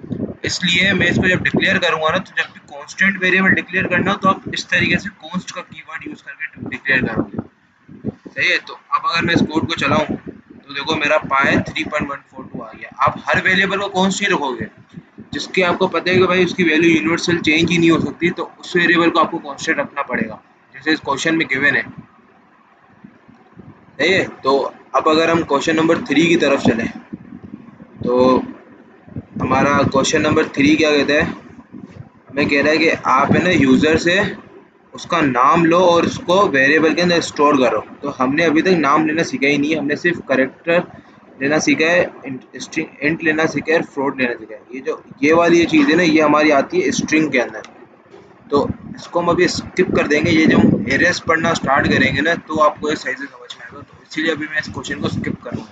तो इसलिए मैं इसको जब डिक्लेयर करूंगा ना, तो जब भी कांस्टेंट वेरिएबल डिक्लेयर करना हो तो आप इस तरीके से कॉन्स्ट का कीवर्ड यूज करके डिक्लेयर करोगे। सही है, तो अब अगर मैं इस कोड को चलाऊं तो देखो मेरा पाई 3.142 आ गया। आप हर वेरिएबल को कॉन्स्ट ही रखोगे, जिसके आपको पता है कि भाई उसकी वैल्यू यूनिवर्सल चेंज ही नहीं हो सकती, तो उस वेरिएबल को आपको कांस्टेंट रखना पड़ेगा, जैसे इस क्वेश्चन में गिवन है। सही है, तो अब अगर हम क्वेश्चन नंबर 3 की तरफ चलें तो हमारा क्वेश्चन नंबर 3 क्या कहता है, हमें कह रहा है कि आप है ना यूज़र से उसका नाम लो और उसको वेरिएबल के अंदर स्टोर करो। तो हमने अभी तक नाम लेना सीखा ही नहीं है, हमने सिर्फ करेक्टर लेना सीखा है, इंट लेना सीखा है, फ्लोट लेना सीखा है। ये जो ये वाली ये चीज़ है ना, ये हमारी आती है स्ट्रिंग के अंदर। तो इसको हम अभी स्किप कर देंगे, ये जब हम एरेस पढ़ना स्टार्ट करेंगे ना तो आपको ये सही से समझ में आएगा। तो इसीलिए अभी मैं इस क्वेश्चन को स्किप करूँगा।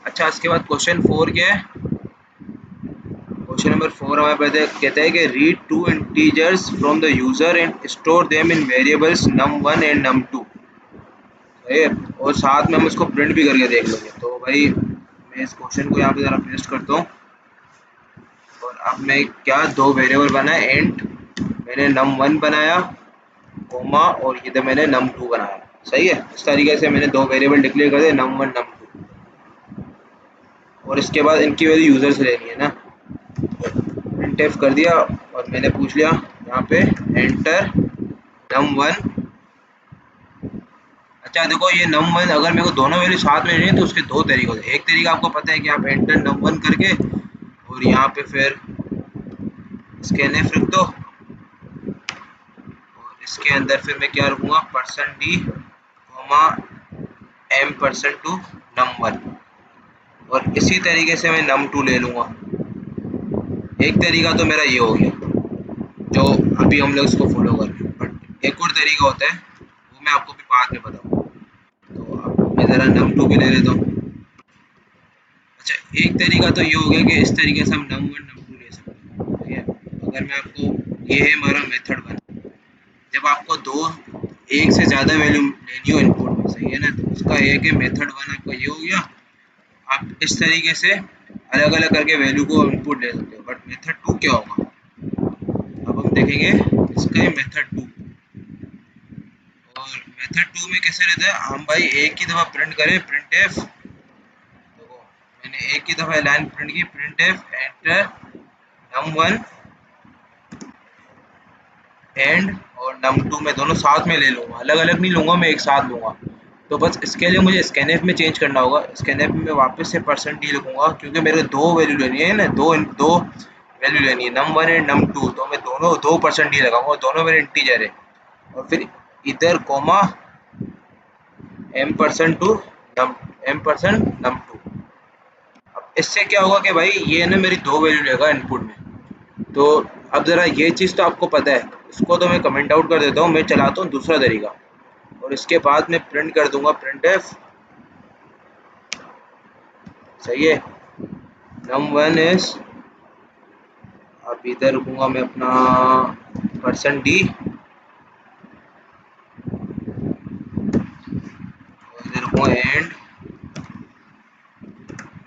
अच्छा, इसके बाद क्वेश्चन 4 क्या है? क्वेश्चन नंबर 4 हमारे पास कहता है कि read two integers from the user and store them in variables num1 and num2। सही है, और साथ में हम इसको प्रिंट भी करके देख लेंगे। तो भाई मैं इस क्वेश्चन को यहाँ पे ज़रा पेस्ट करता हूँ। और अब मैं क्या दो वेरिएबल बनाए, एंड मैंने num1 बनाया कोमा, और इधर मैंने num2 बनाया। सही है, इस तरीके से मैंने दो वेरिएबल डिक्लेयर कर दिए num1 num2, और इसके बाद इनकी वैल्यू यूज़र से लेनी है ना। प्रिंटफ कर दिया और मैंने पूछ लिया यहाँ पे एंटर num1। अच्छा देखो, ये num1 अगर मेरे को दोनों वैल्यू साथ में लेनी है तो उसके दो तरीकों से। एक तरीका आपको पता है कि आप एंटर num1 करके और यहाँ पे फिर स्कैनफ रख दो, और इसके अंदर फिर मैं क्या रखूँगा, %d कोमा m%2 num1, और इसी तरीके से मैं num2 ले लूँगा। एक तरीका तो मेरा ये हो गया जो अभी हम लोग इसको फॉलो कर रहे हैं, बट एक और तरीका होता है, वो मैं आपको भी बाद में बताऊँगा। तो अब मैं ज़रा num2 भी ले लेता हूँ। अच्छा, एक तरीका तो ये हो गया कि इस तरीके से हम num1 num2 ले सकते हैं। ठीक है, अगर मैं आपको, ये है हमारा मेथड वन। जब आपको दो एक से ज़्यादा वैल्यू लेनी हो इनपुट में, सही है ना, तो उसका एक है मेथड वन आपका ये हो गया। आप इस तरीके से अलग अलग करके वैल्यू को इनपुट ले सकते हो। बट मेथड टू क्या होगा, अब हम देखेंगे इसका है मेथड टू। और मेथड टू में कैसे रहता है, हम भाई एक ही दफ़ा प्रिंट करें प्रिंटफ। देखो मैंने एक ही दफ़ा लाइन प्रिंट की, प्रिंटफ एंटर num1 एंड और num2 में दोनों साथ में ले लूँगा, अलग अलग नहीं लूँगा, मैं एक साथ लूँगा। तो बस इसके लिए मुझे स्कैनफ में चेंज करना होगा। स्कैनफ में वापस से %d लिखूँगा, क्योंकि मेरे को दो वैल्यू लेनी है ना, दो दो वैल्यू लेनी है num1 एंड num2, तो मैं दोनों दो %d लगाऊंगा, दोनों मेरे इंटीजर है। और फिर इधर कोमा m%2 num m%num2। अब इससे क्या होगा कि भाई ये ना मेरी दो वैल्यू लेगा इनपुट में। तो अब ज़रा ये चीज़ तो आपको पता है, इसको तो मैं कमेंट आउट कर देता हूँ। मैं चलाता हूँ दूसरा तरीका, और इसके बाद मैं प्रिंट कर दूंगा प्रिंटफ। सही है, num1 इज, अब इधर रुकूंगा मैं अपना %d, और इधर रुकूंगा एंड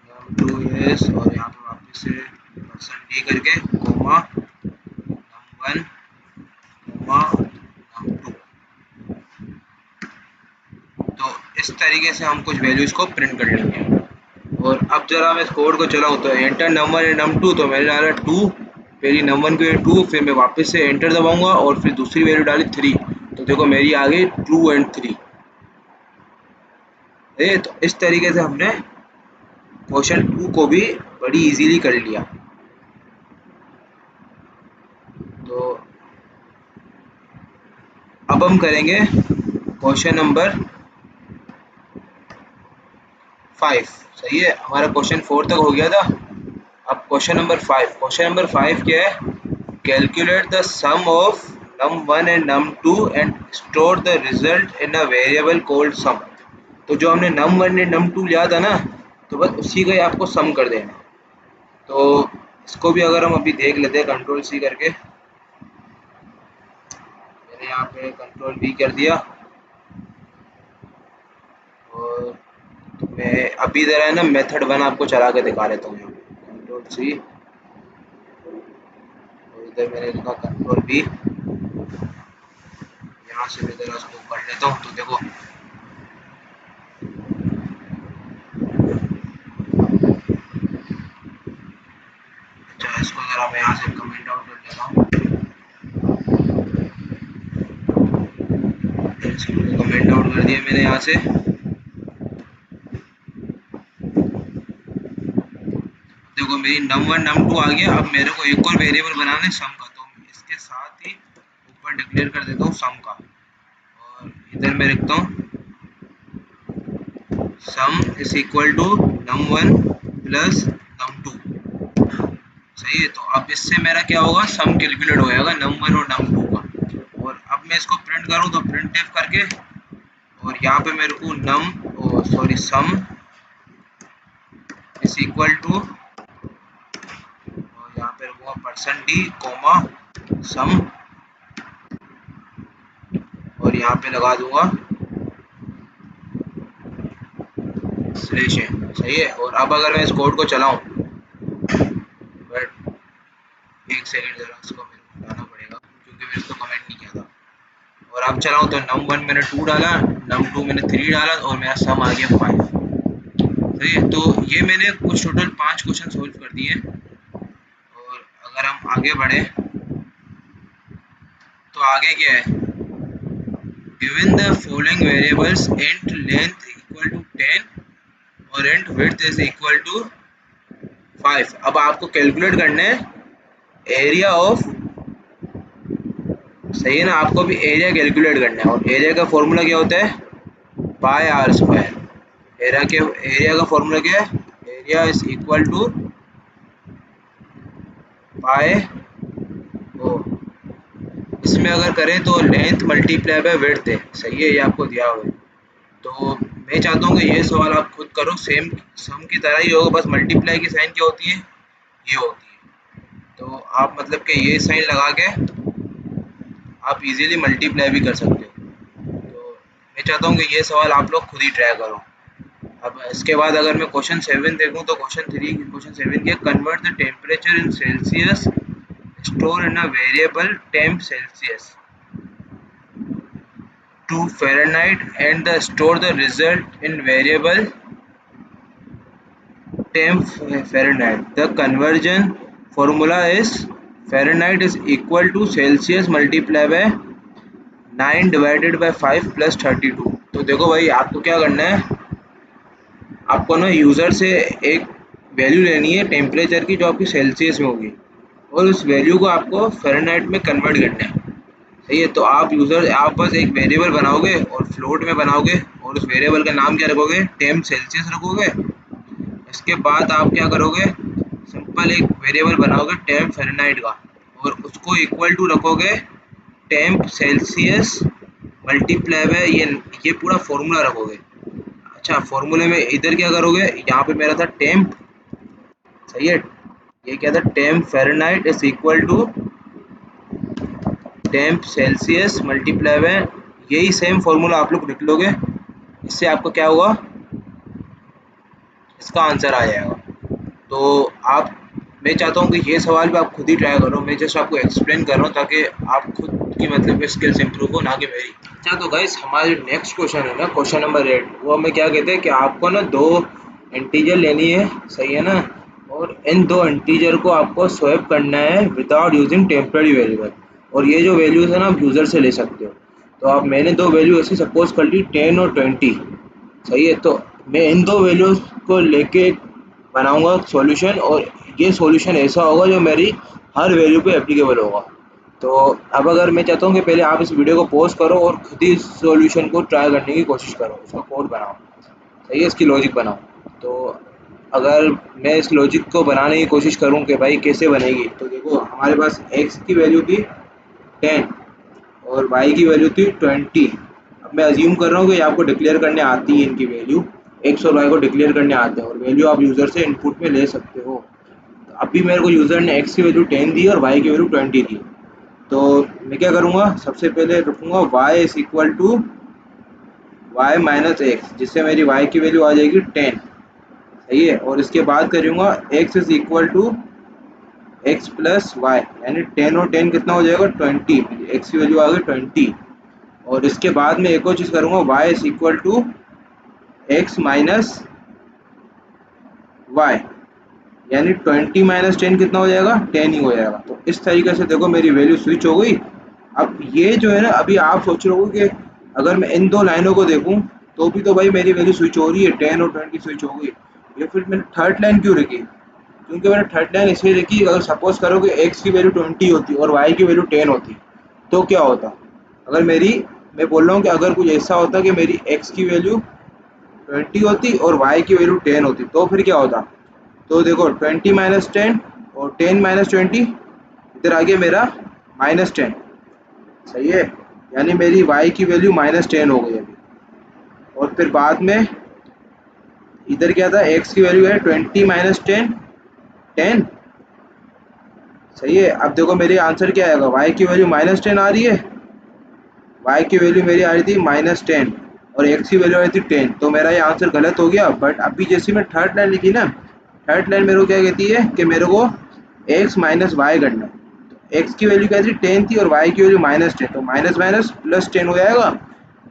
num2 इज, और यहाँ पे वापस से %d करके कोमा num1 कोमा num2। तो इस तरीके से हम कुछ वैल्यूज को प्रिंट कर लेंगे। और अब जरा मैं इस कोड को चलाऊँ तो एंटर num1 एंड num2, तो मैंने डाला 2, पहली num1 की वैल्यू 2, फिर मैं वापस से एंटर दबाऊंगा और फिर दूसरी वैल्यू डाली 3, तो देखो मेरी आ गई 2 एंड 3। तो इस तरीके से हमने क्वेश्चन 2 को भी बड़ी इजीली कर लिया। तो अब हम करेंगे क्वेश्चन नंबर 5। सही है, हमारा क्वेश्चन 4 तक हो गया था। अब क्वेश्चन नंबर 5, क्वेश्चन नंबर 5 क्या है, calculate the sum of num1 and num2 and store the result in a variable called sum. तो जो हमने num1 एंड num2 लिया था ना, तो बस उसी का ही आपको सम कर देना। तो इसको भी अगर हम अभी देख लेते हैं कंट्रोल सी करके, मैंने यहाँ पे कंट्रोल वी कर दिया, और मैं अभी ज़रा है ना मेथड वन आपको चला के दिखा देता हूँ। कंट्रोल सी, और इधर मैंने लिखा कंट्रोल वी। यहाँ से मैं ज़रा उसको कर लेता हूँ, तो देखो अच्छा, इसको ज़रा मैं यहाँ से कमेंट आउट कर लेता हूँ। इसको कमेंट आउट कर दिया मैंने यहाँ से। देखो मेरी num1 num2 आ गया। अब मेरे को एक और वेरिएबल बनाना है सम का, तो इसके साथ ही ऊपर डिक्लेयर कर देता हूँ सम का, और इधर मैं लिखता हूँ sum is equal to num1 plus num2। सही है, तो अब इससे मेरा क्या होगा, सम कैलकुलेट हो जाएगा num1 और num2 का। और अब मैं इसको प्रिंट करूँ तो प्रिंटफ करके, और यहाँ पे मेरे को सम इज इक्वल टू, और यहाँ पे रखूँगा परसेंट डी कोमा सम, और यहाँ पे लगा दूंगा स्लैश है। सही है। और अब अगर मैं इस कोड को चलाऊं, बट एक सेकंड जरा इसको मेरे को हटाना पड़ेगा क्योंकि मैंने तो कमेंट नहीं किया था। और अब चलाऊं तो num1 मैंने 2 डाला, num2 मैंने 3 डाला और मेरा सम आ गया 5। सही है। तो ये मैंने कुछ टोटल 5 क्वेश्चन सोल्व कर दिए। और अगर हम आगे बढ़े तो आगे क्या है, given the following variables int length equal to 10 और int width is equal to 5। अब आपको कैलकुलेट करना है एरिया ऑफ, सही है ना, आपको भी एरिया कैलकुलेट करना है। और एरिया का फॉर्मूला क्या होता है, पाई आर स्क्वायर। एरिया का फॉर्मूला क्या है, एरिया इज इक्वल टू पाई, ओ इसमें अगर करें तो लेंथ मल्टीप्लाई बाय विड्थ है। सही है, ये आपको दिया हुआ है। तो मैं चाहता हूँ कि ये सवाल आप खुद करो, सेम सम की तरह ही होगा, बस मल्टीप्लाई की साइन क्या होती है, ये होती है। तो आप मतलब कि ये साइन लगा के आप इजीली मल्टीप्लाई भी कर सकते हो। तो मैं चाहता हूँ कि ये सवाल आप लोग खुद ही ट्राई करो। अब इसके बाद अगर मैं क्वेश्चन 7 देखूँ तो क्वेश्चन 7 के convert the temperature in Celsius store in a variable temp Celsius to Fahrenheit and store the result in variable temp Fahrenheit. The conversion formula is Fahrenheit is equal to Celsius multiplied by 9 divided by 5 plus 32। तो देखो भाई, आपको क्या करना है, आपको ना user से एक वैल्यू लेनी है टेम्परेचर की जो आपकी सेल्सियस में होगी, और उस वैल्यू को आपको फ़ारेनहाइट में कन्वर्ट करना है। सही है। तो आप बस एक वेरिएबल बनाओगे और फ्लोट में बनाओगे, और उस वेरिएबल का नाम क्या रखोगे, टेम्प सेल्सियस रखोगे। इसके बाद आप क्या करोगे, सिंपल एक वेरिएबल बनाओगे टेम्प फ़ारेनहाइट का, और उसको इक्वल टू रखोगे टेम्प सेल्सियस मल्टीप्लाई बाय ये पूरा फॉर्मूला रखोगे। अच्छा, फॉर्मूले में इधर क्या करोगे, यहाँ पे मेरा था टेम्प, सही है, ये क्या था, temp Fahrenheit is equal to temp Celsius multiply by, यही सेम फॉर्मूला आप लोग लिख लोगे। इससे आपको क्या होगा, इसका आंसर आ जाएगा। तो आप, मैं चाहता हूँ कि ये सवाल भी आप खुद ही ट्राई करो। मैं जस्ट आपको एक्सप्लेन कर रहा हूँ ताकि आप खुद की मतलब स्किल्स इंप्रूव हो, ना कि मेरी। अच्छा, तो गाइस हमारे नेक्स्ट क्वेश्चन है ना, क्वेश्चन नंबर 8, वो हमें क्या कहते हैं कि आपको ना 2 इंटीजर लेनी है, सही है ना, और इन 2 इंटीजर को आपको स्वैप करना है विदाउट यूजिंग टेम्पररी वेरिएबल। और ये जो वैल्यूज है ना, आप यूज़र से ले सकते हो। तो आप, मैंने 2 वैल्यू ऐसी सपोज कर ली 10 और 20। सही है। तो मैं इन 2 वैल्यूज को लेके बनाऊंगा सॉल्यूशन, और ये सॉल्यूशन ऐसा होगा जो मेरी हर वैल्यू पे एप्लीकेबल होगा। तो अब अगर मैं चाहता हूँ कि पहले आप इस वीडियो को पॉज करो और खुद ही सॉल्यूशन को ट्राई करने की कोशिश करो, उसका कोड बनाओ, सही है, इसकी लॉजिक बनाओ। तो अगर मैं इस लॉजिक को बनाने की कोशिश करूँ कि भाई कैसे बनेगी, तो देखो हमारे पास x की वैल्यू थी 10 और y की वैल्यू थी 20। अब मैं अज्यूम कर रहा हूँ कि आपको डिक्लेयर करने आती है इनकी वैल्यू, x और y को डिक्लेयर करने आते हैं, और वैल्यू आप यूज़र से इनपुट में ले सकते हो। तो अभी मेरे को यूज़र ने x की वैल्यू 10 दी और y की वैल्यू 20 दी। तो मैं क्या करूँगा, सबसे पहले रखूँगा y is equal to y minus x, जिससे मेरी y की वैल्यू आ जाएगी 10। सही है। और इसके बाद करूँगा x is equal to x plus y, यानी 10 और 10 कितना हो जाएगा, 20। x की वैल्यू आ गई 20। और इसके बाद में एक और चीज़ करूँगा, y is equal to x minus y, यानी 20 माइनस 10 कितना हो जाएगा, 10 ही हो जाएगा। तो इस तरीके से देखो मेरी वैल्यू स्विच हो गई। अब ये जो है ना, अभी आप सोच रहे हो कि अगर मैं इन 2 लाइनों को देखूं तो भी तो भाई मेरी वैल्यू स्विच हो रही है, 10 और 20 स्विच हो गई। ये फिर मैंने थर्ड लाइन क्यों रखी, क्योंकि मैंने थर्ड लाइन इसलिए रखी, अगर सपोज करो कि x की वैल्यू 20 होती और y की वैल्यू 10 होती तो क्या होता। अगर मेरी, मैं बोल रहा हूँ कि अगर कुछ ऐसा होता कि मेरी x की वैल्यू 20 होती और y की वैल्यू 10 होती, तो फिर क्या होता। तो देखो 20 माइनस 10 और 10 माइनस 20, इधर आ गया मेरा -10। सही है, यानी मेरी y की वैल्यू -10 हो गई अभी। और फिर बाद में इधर क्या था, x की वैल्यू है 20 माइनस 10, 10 सही है। अब देखो मेरे आंसर क्या आएगा, y की वैल्यू माइनस 10 आ रही है, y की वैल्यू मेरी आ रही थी माइनस 10 और x की वैल्यू आ रही थी 10, तो मेरा ये आंसर गलत हो गया। बट अभी जैसे मैं थर्ड लाइन लिखी ना, थर्ड लाइन मेरे को क्या कहती है कि मेरे को x माइनस वाई करना है। तो x की वैल्यू क्या थी 10 थी और y की वैल्यू माइनस 10, तो माइनस माइनस प्लस 10 हो जाएगा,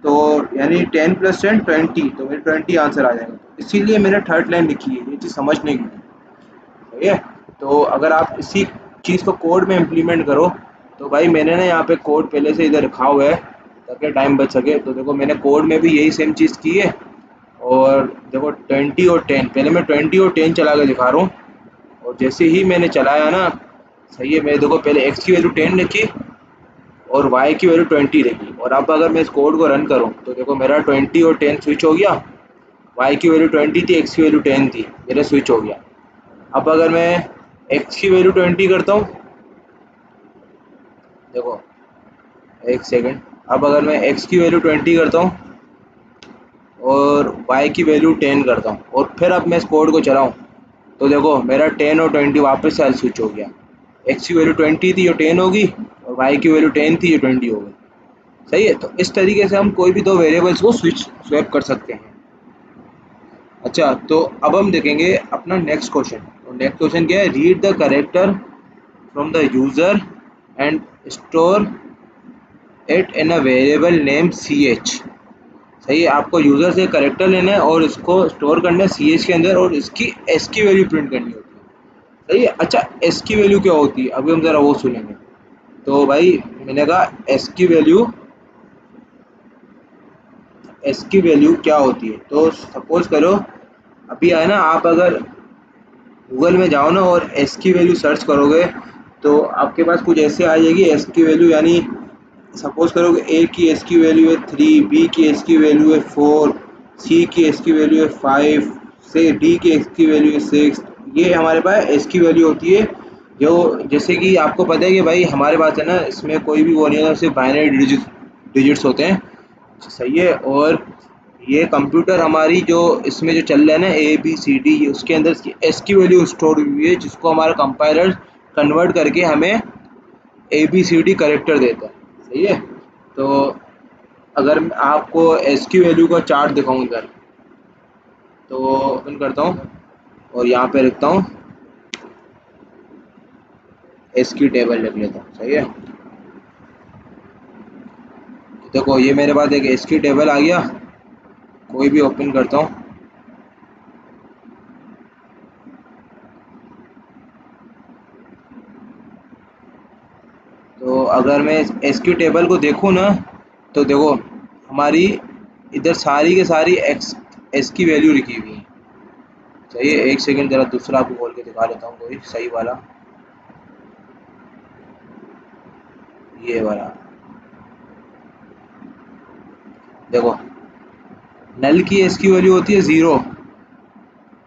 तो यानी 10 प्लस 10 20, तो मेरे 20 आंसर आ जाएगा। इसीलिए मैंने थर्ड लाइन लिखी है, ये चीज़ समझने की थी, सही है। तो अगर आप इसी चीज़ को कोड में इम्प्लीमेंट करो, तो भाई मैंने ना यहाँ पे कोड पहले से इधर रखा हुआ है ताकि टाइम बच सके। तो देखो मैंने कोड में भी यही सेम चीज़ की है। और देखो 20 और 10, पहले मैं 20 और 10 चला के दिखा रहा हूँ। और जैसे ही मैंने चलाया ना, सही है, मैं देखो पहले एक्स की वैल्यू 10 रखी और वाई की वैल्यू 20 रखी। और अब अगर मैं इस कोड को रन करूँ तो देखो मेरा 20 और 10 स्विच हो गया, वाई की वैल्यू 20 थी, एक्स की वैल्यू 10 थी, मेरा स्विच हो गया। अब अगर मैं एक्स की वैल्यू 20 करता हूँ, देखो एक सेकंड, अब अगर मैं एक्स की वैल्यू 20 करता हूँ और वाई की वैल्यू 10 करता हूँ और फिर अब मैं इस कोड को चलाऊँ, तो देखो मेरा 10 और 20 वापस से स्विच हो गया। एक्स की वैल्यू 20 थी, जो 10 होगी, और वाई की वैल्यू 10 थी, जो 20 हो गई। सही है। तो इस तरीके से हम कोई भी दो वेरिएबल्स को स्विच स्वैप कर सकते हैं। अच्छा, तो अब हम देखेंगे अपना नेक्स्ट क्वेश्चन। तो नेक्स्ट क्वेश्चन क्या है, read the character from the user and store it in a variable name C H. सही है, आपको यूजर से कैरेक्टर लेना है और इसको स्टोर करना है सी एच के अंदर, और इसकी एस की वैल्यू प्रिंट करनी होती है। सही है। अच्छा, एस की वैल्यू क्या होती है, अभी हम जरा वो सुनेंगे। तो भाई मैंने कहा एस की वैल्यू क्या होती है। तो सपोज करो अभी है ना, आप अगर गूगल में जाओ ना और एस की वैल्यू सर्च करोगे, तो आपके पास कुछ ऐसे आ जाएगी एस की वैल्यू। यानी सपोज करो कि ए की एस की वैल्यू है 3, बी की एस की वैल्यू है 4, सी की एस की वैल्यू है 5, से डी की एस की वैल्यू है 6। ये हमारे पास एस की वैल्यू होती है। जो जैसे कि आपको पता है कि भाई हमारे पास है ना, इसमें कोई भी वो नहीं होता, सिर्फ बाइनरी डिजिट्स होते हैं। सही है। और ये कंप्यूटर हमारी जो इसमें जो चल रहा है ना ए बी सी डी, उसके अंदर इसकी एस की वैल्यू स्टोर हुई है, जिसको हमारा कंपाइलर कन्वर्ट करके हमें A B C D character देता है। सही है। तो अगर मैं आपको एस की वैल्यू का चार्ट दिखाऊं इधर, तो ओपन करता हूँ और यहाँ पे लिखता हूँ एस की टेबल लिख लेता हूँ। सही है। तो देखो ये मेरे पास एक एस की टेबल आ गया, कोई भी ओपन करता हूँ। तो अगर मैं एस की टेबल को देखूँ ना, तो देखो हमारी इधर सारी के सारी एक्स एस की वैल्यू लिखी हुई है। सही है। एक सेकंड जरा दूसरा आपको खोल के दिखा देता हूँ, कोई सही वाला, ये वाला। देखो नल की एस की वैल्यू होती है 0।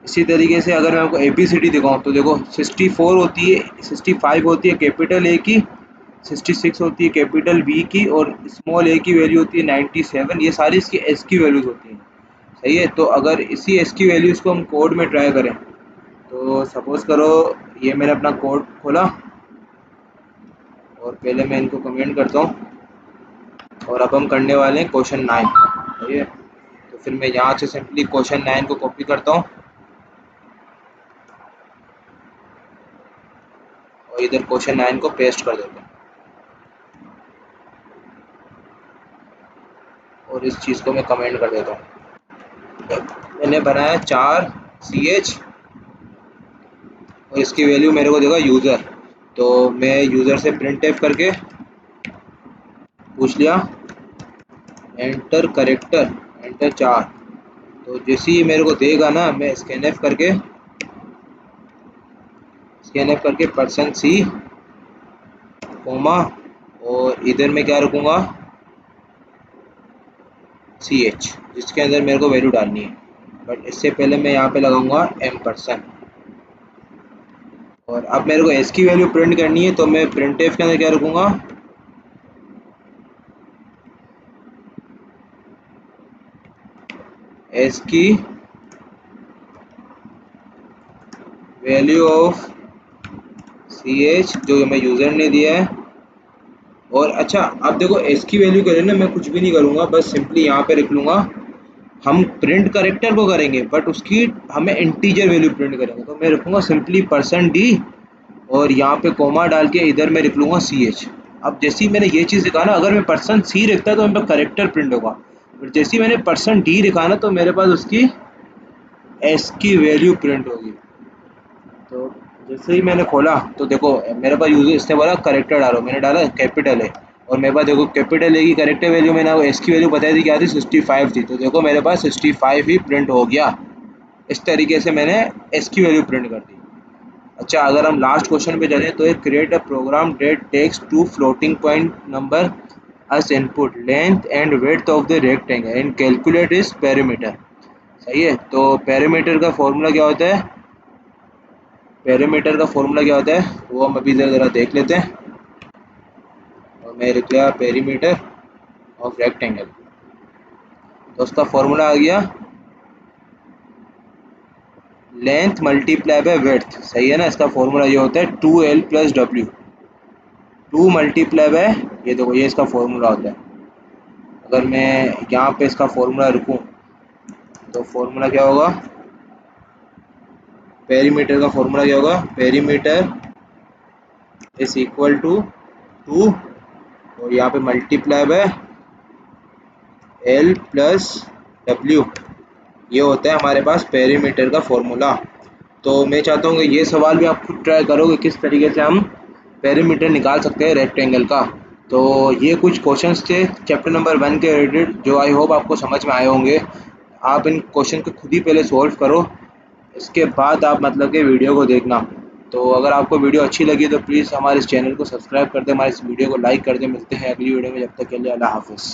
इसी तरीके से अगर मैं आपको ए बी सी डी दिखाऊँ, तो देखो 64 होती है, 65 होती है कैपिटल ए की, 66 होती है कैपिटल बी की, और स्मॉल ए की वैल्यू होती है 97। ये सारी इसकी एस की वैल्यूज होती हैं। सही है। तो अगर इसी एस की वैल्यूज को हम कोड में ट्राई करें, तो सपोज करो ये मैंने अपना कोड खोला और पहले मैं इनको कमेंट करता हूँ, और अब हम करने वाले हैं क्वेश्चन 9। सही है। तो फिर मैं यहाँ से सिंपली क्वेश्चन 9 को कॉपी करता हूँ और इधर क्वेश्चन 9 को पेस्ट कर देता हूँ, और इस चीज़ को मैं कमेंट कर देता हूँ। मैंने बनाया 4 सी एच, और इसकी वैल्यू मेरे को देगा यूज़र। तो मैं यूज़र से प्रिंट एफ करके पूछ लिया एंटर करेक्टर, एंटर 4। तो जैसे ही मेरे को देगा ना, मैं स्कैन एफ करके %c कोमा, और इधर मैं क्या रखूँगा सी एच, जिसके अंदर मेरे को वैल्यू डालनी है। बट इससे पहले मैं यहाँ पे लगाऊंगा M%। और अब मेरे को एस की वैल्यू प्रिंट करनी है, तो मैं प्रिंट एफ के अंदर क्या रखूँगा एस की वैल्यू ऑफ सी एच जो मैं यूज़र ने दिया है। और अच्छा आप देखो एस की वैल्यू करें ना, मैं कुछ भी नहीं करूँगा, बस सिंपली यहाँ पे लिख लूँगा। हम प्रिंट करेक्टर को करेंगे बट उसकी हमें इंटीजर वैल्यू प्रिंट करेंगे, तो मैं रखूँगा सिंपली %d और यहाँ पे कोमा डाल के इधर मैं लिख लूँगा सी एच। अब जैसे ही मैंने ये चीज़ लिखा ना, अगर मैं %c लिखता तो मेरे पास करेक्टर प्रिंट होगा, बट जैसे ही मैंने %d लिखा ना तो मेरे पास उसकी एस की वैल्यू प्रिंट होगी। तो जैसे ही मैंने खोला तो देखो मेरे पास यूजर इसने बोला करेक्टर डालो, मैंने डाला कैपिटल है, और मेरे पास देखो कैपिटल है की करेक्टर वैल्यू, मैंने एस की वैल्यू बताई थी क्या थी 65 थी, तो देखो मेरे पास 65 ही प्रिंट हो गया। इस तरीके से मैंने एस की वैल्यू प्रिंट कर दी। अच्छा अगर हम लास्ट क्वेश्चन पे चलें तो create a program that takes two floating point number as input length and width of the rectangle and calculate its perimeter। सही है, तो पैरामीटर का फॉर्मूला क्या होता है, पैरामीटर का फॉर्मूला क्या होता है वो हम अभी ज़रा देख लेते हैं। और मैं लिख लिया पेरीमीटर ऑफ रेक्टेंगल, तो उसका फॉर्मूला आ गया लेंथ मल्टीप्लाई बाय विड्थ। सही है ना, इसका फॉर्मूला ये होता है 2l+w, 2 मल्टीप्लाई बाय, ये देखो ये इसका फॉर्मूला होता है। अगर मैं यहाँ पे इसका फॉर्मूला रखूँ तो फॉर्मूला क्या होगा, पेरीमीटर का फॉर्मूला क्या होगा, पेरीमीटर इज इक्वल टू 2 और यहाँ पे मल्टीप्लाई बाय l+w, ये होता है हमारे पास पेरीमीटर का फॉर्मूला। तो मैं चाहता हूँ कि ये सवाल भी आप खुद ट्राई करो कि किस तरीके से हम पेरीमीटर निकाल सकते हैं रेक्टेंगल का। तो ये कुछ क्वेश्चंस थे चैप्टर नंबर 1 के रिलेटेड, जो आई होप आपको समझ में आए होंगे। आप इन क्वेश्चन को खुद ही पहले सॉल्व करो, इसके बाद आप मतलब कि वीडियो को देखना। तो अगर आपको वीडियो अच्छी लगी तो प्लीज़ हमारे इस चैनल को सब्सक्राइब कर दें, हमारे इस वीडियो को लाइक कर दें। मिलते हैं अगली वीडियो में, जब तक के लिए अल्लाह हाफिज़।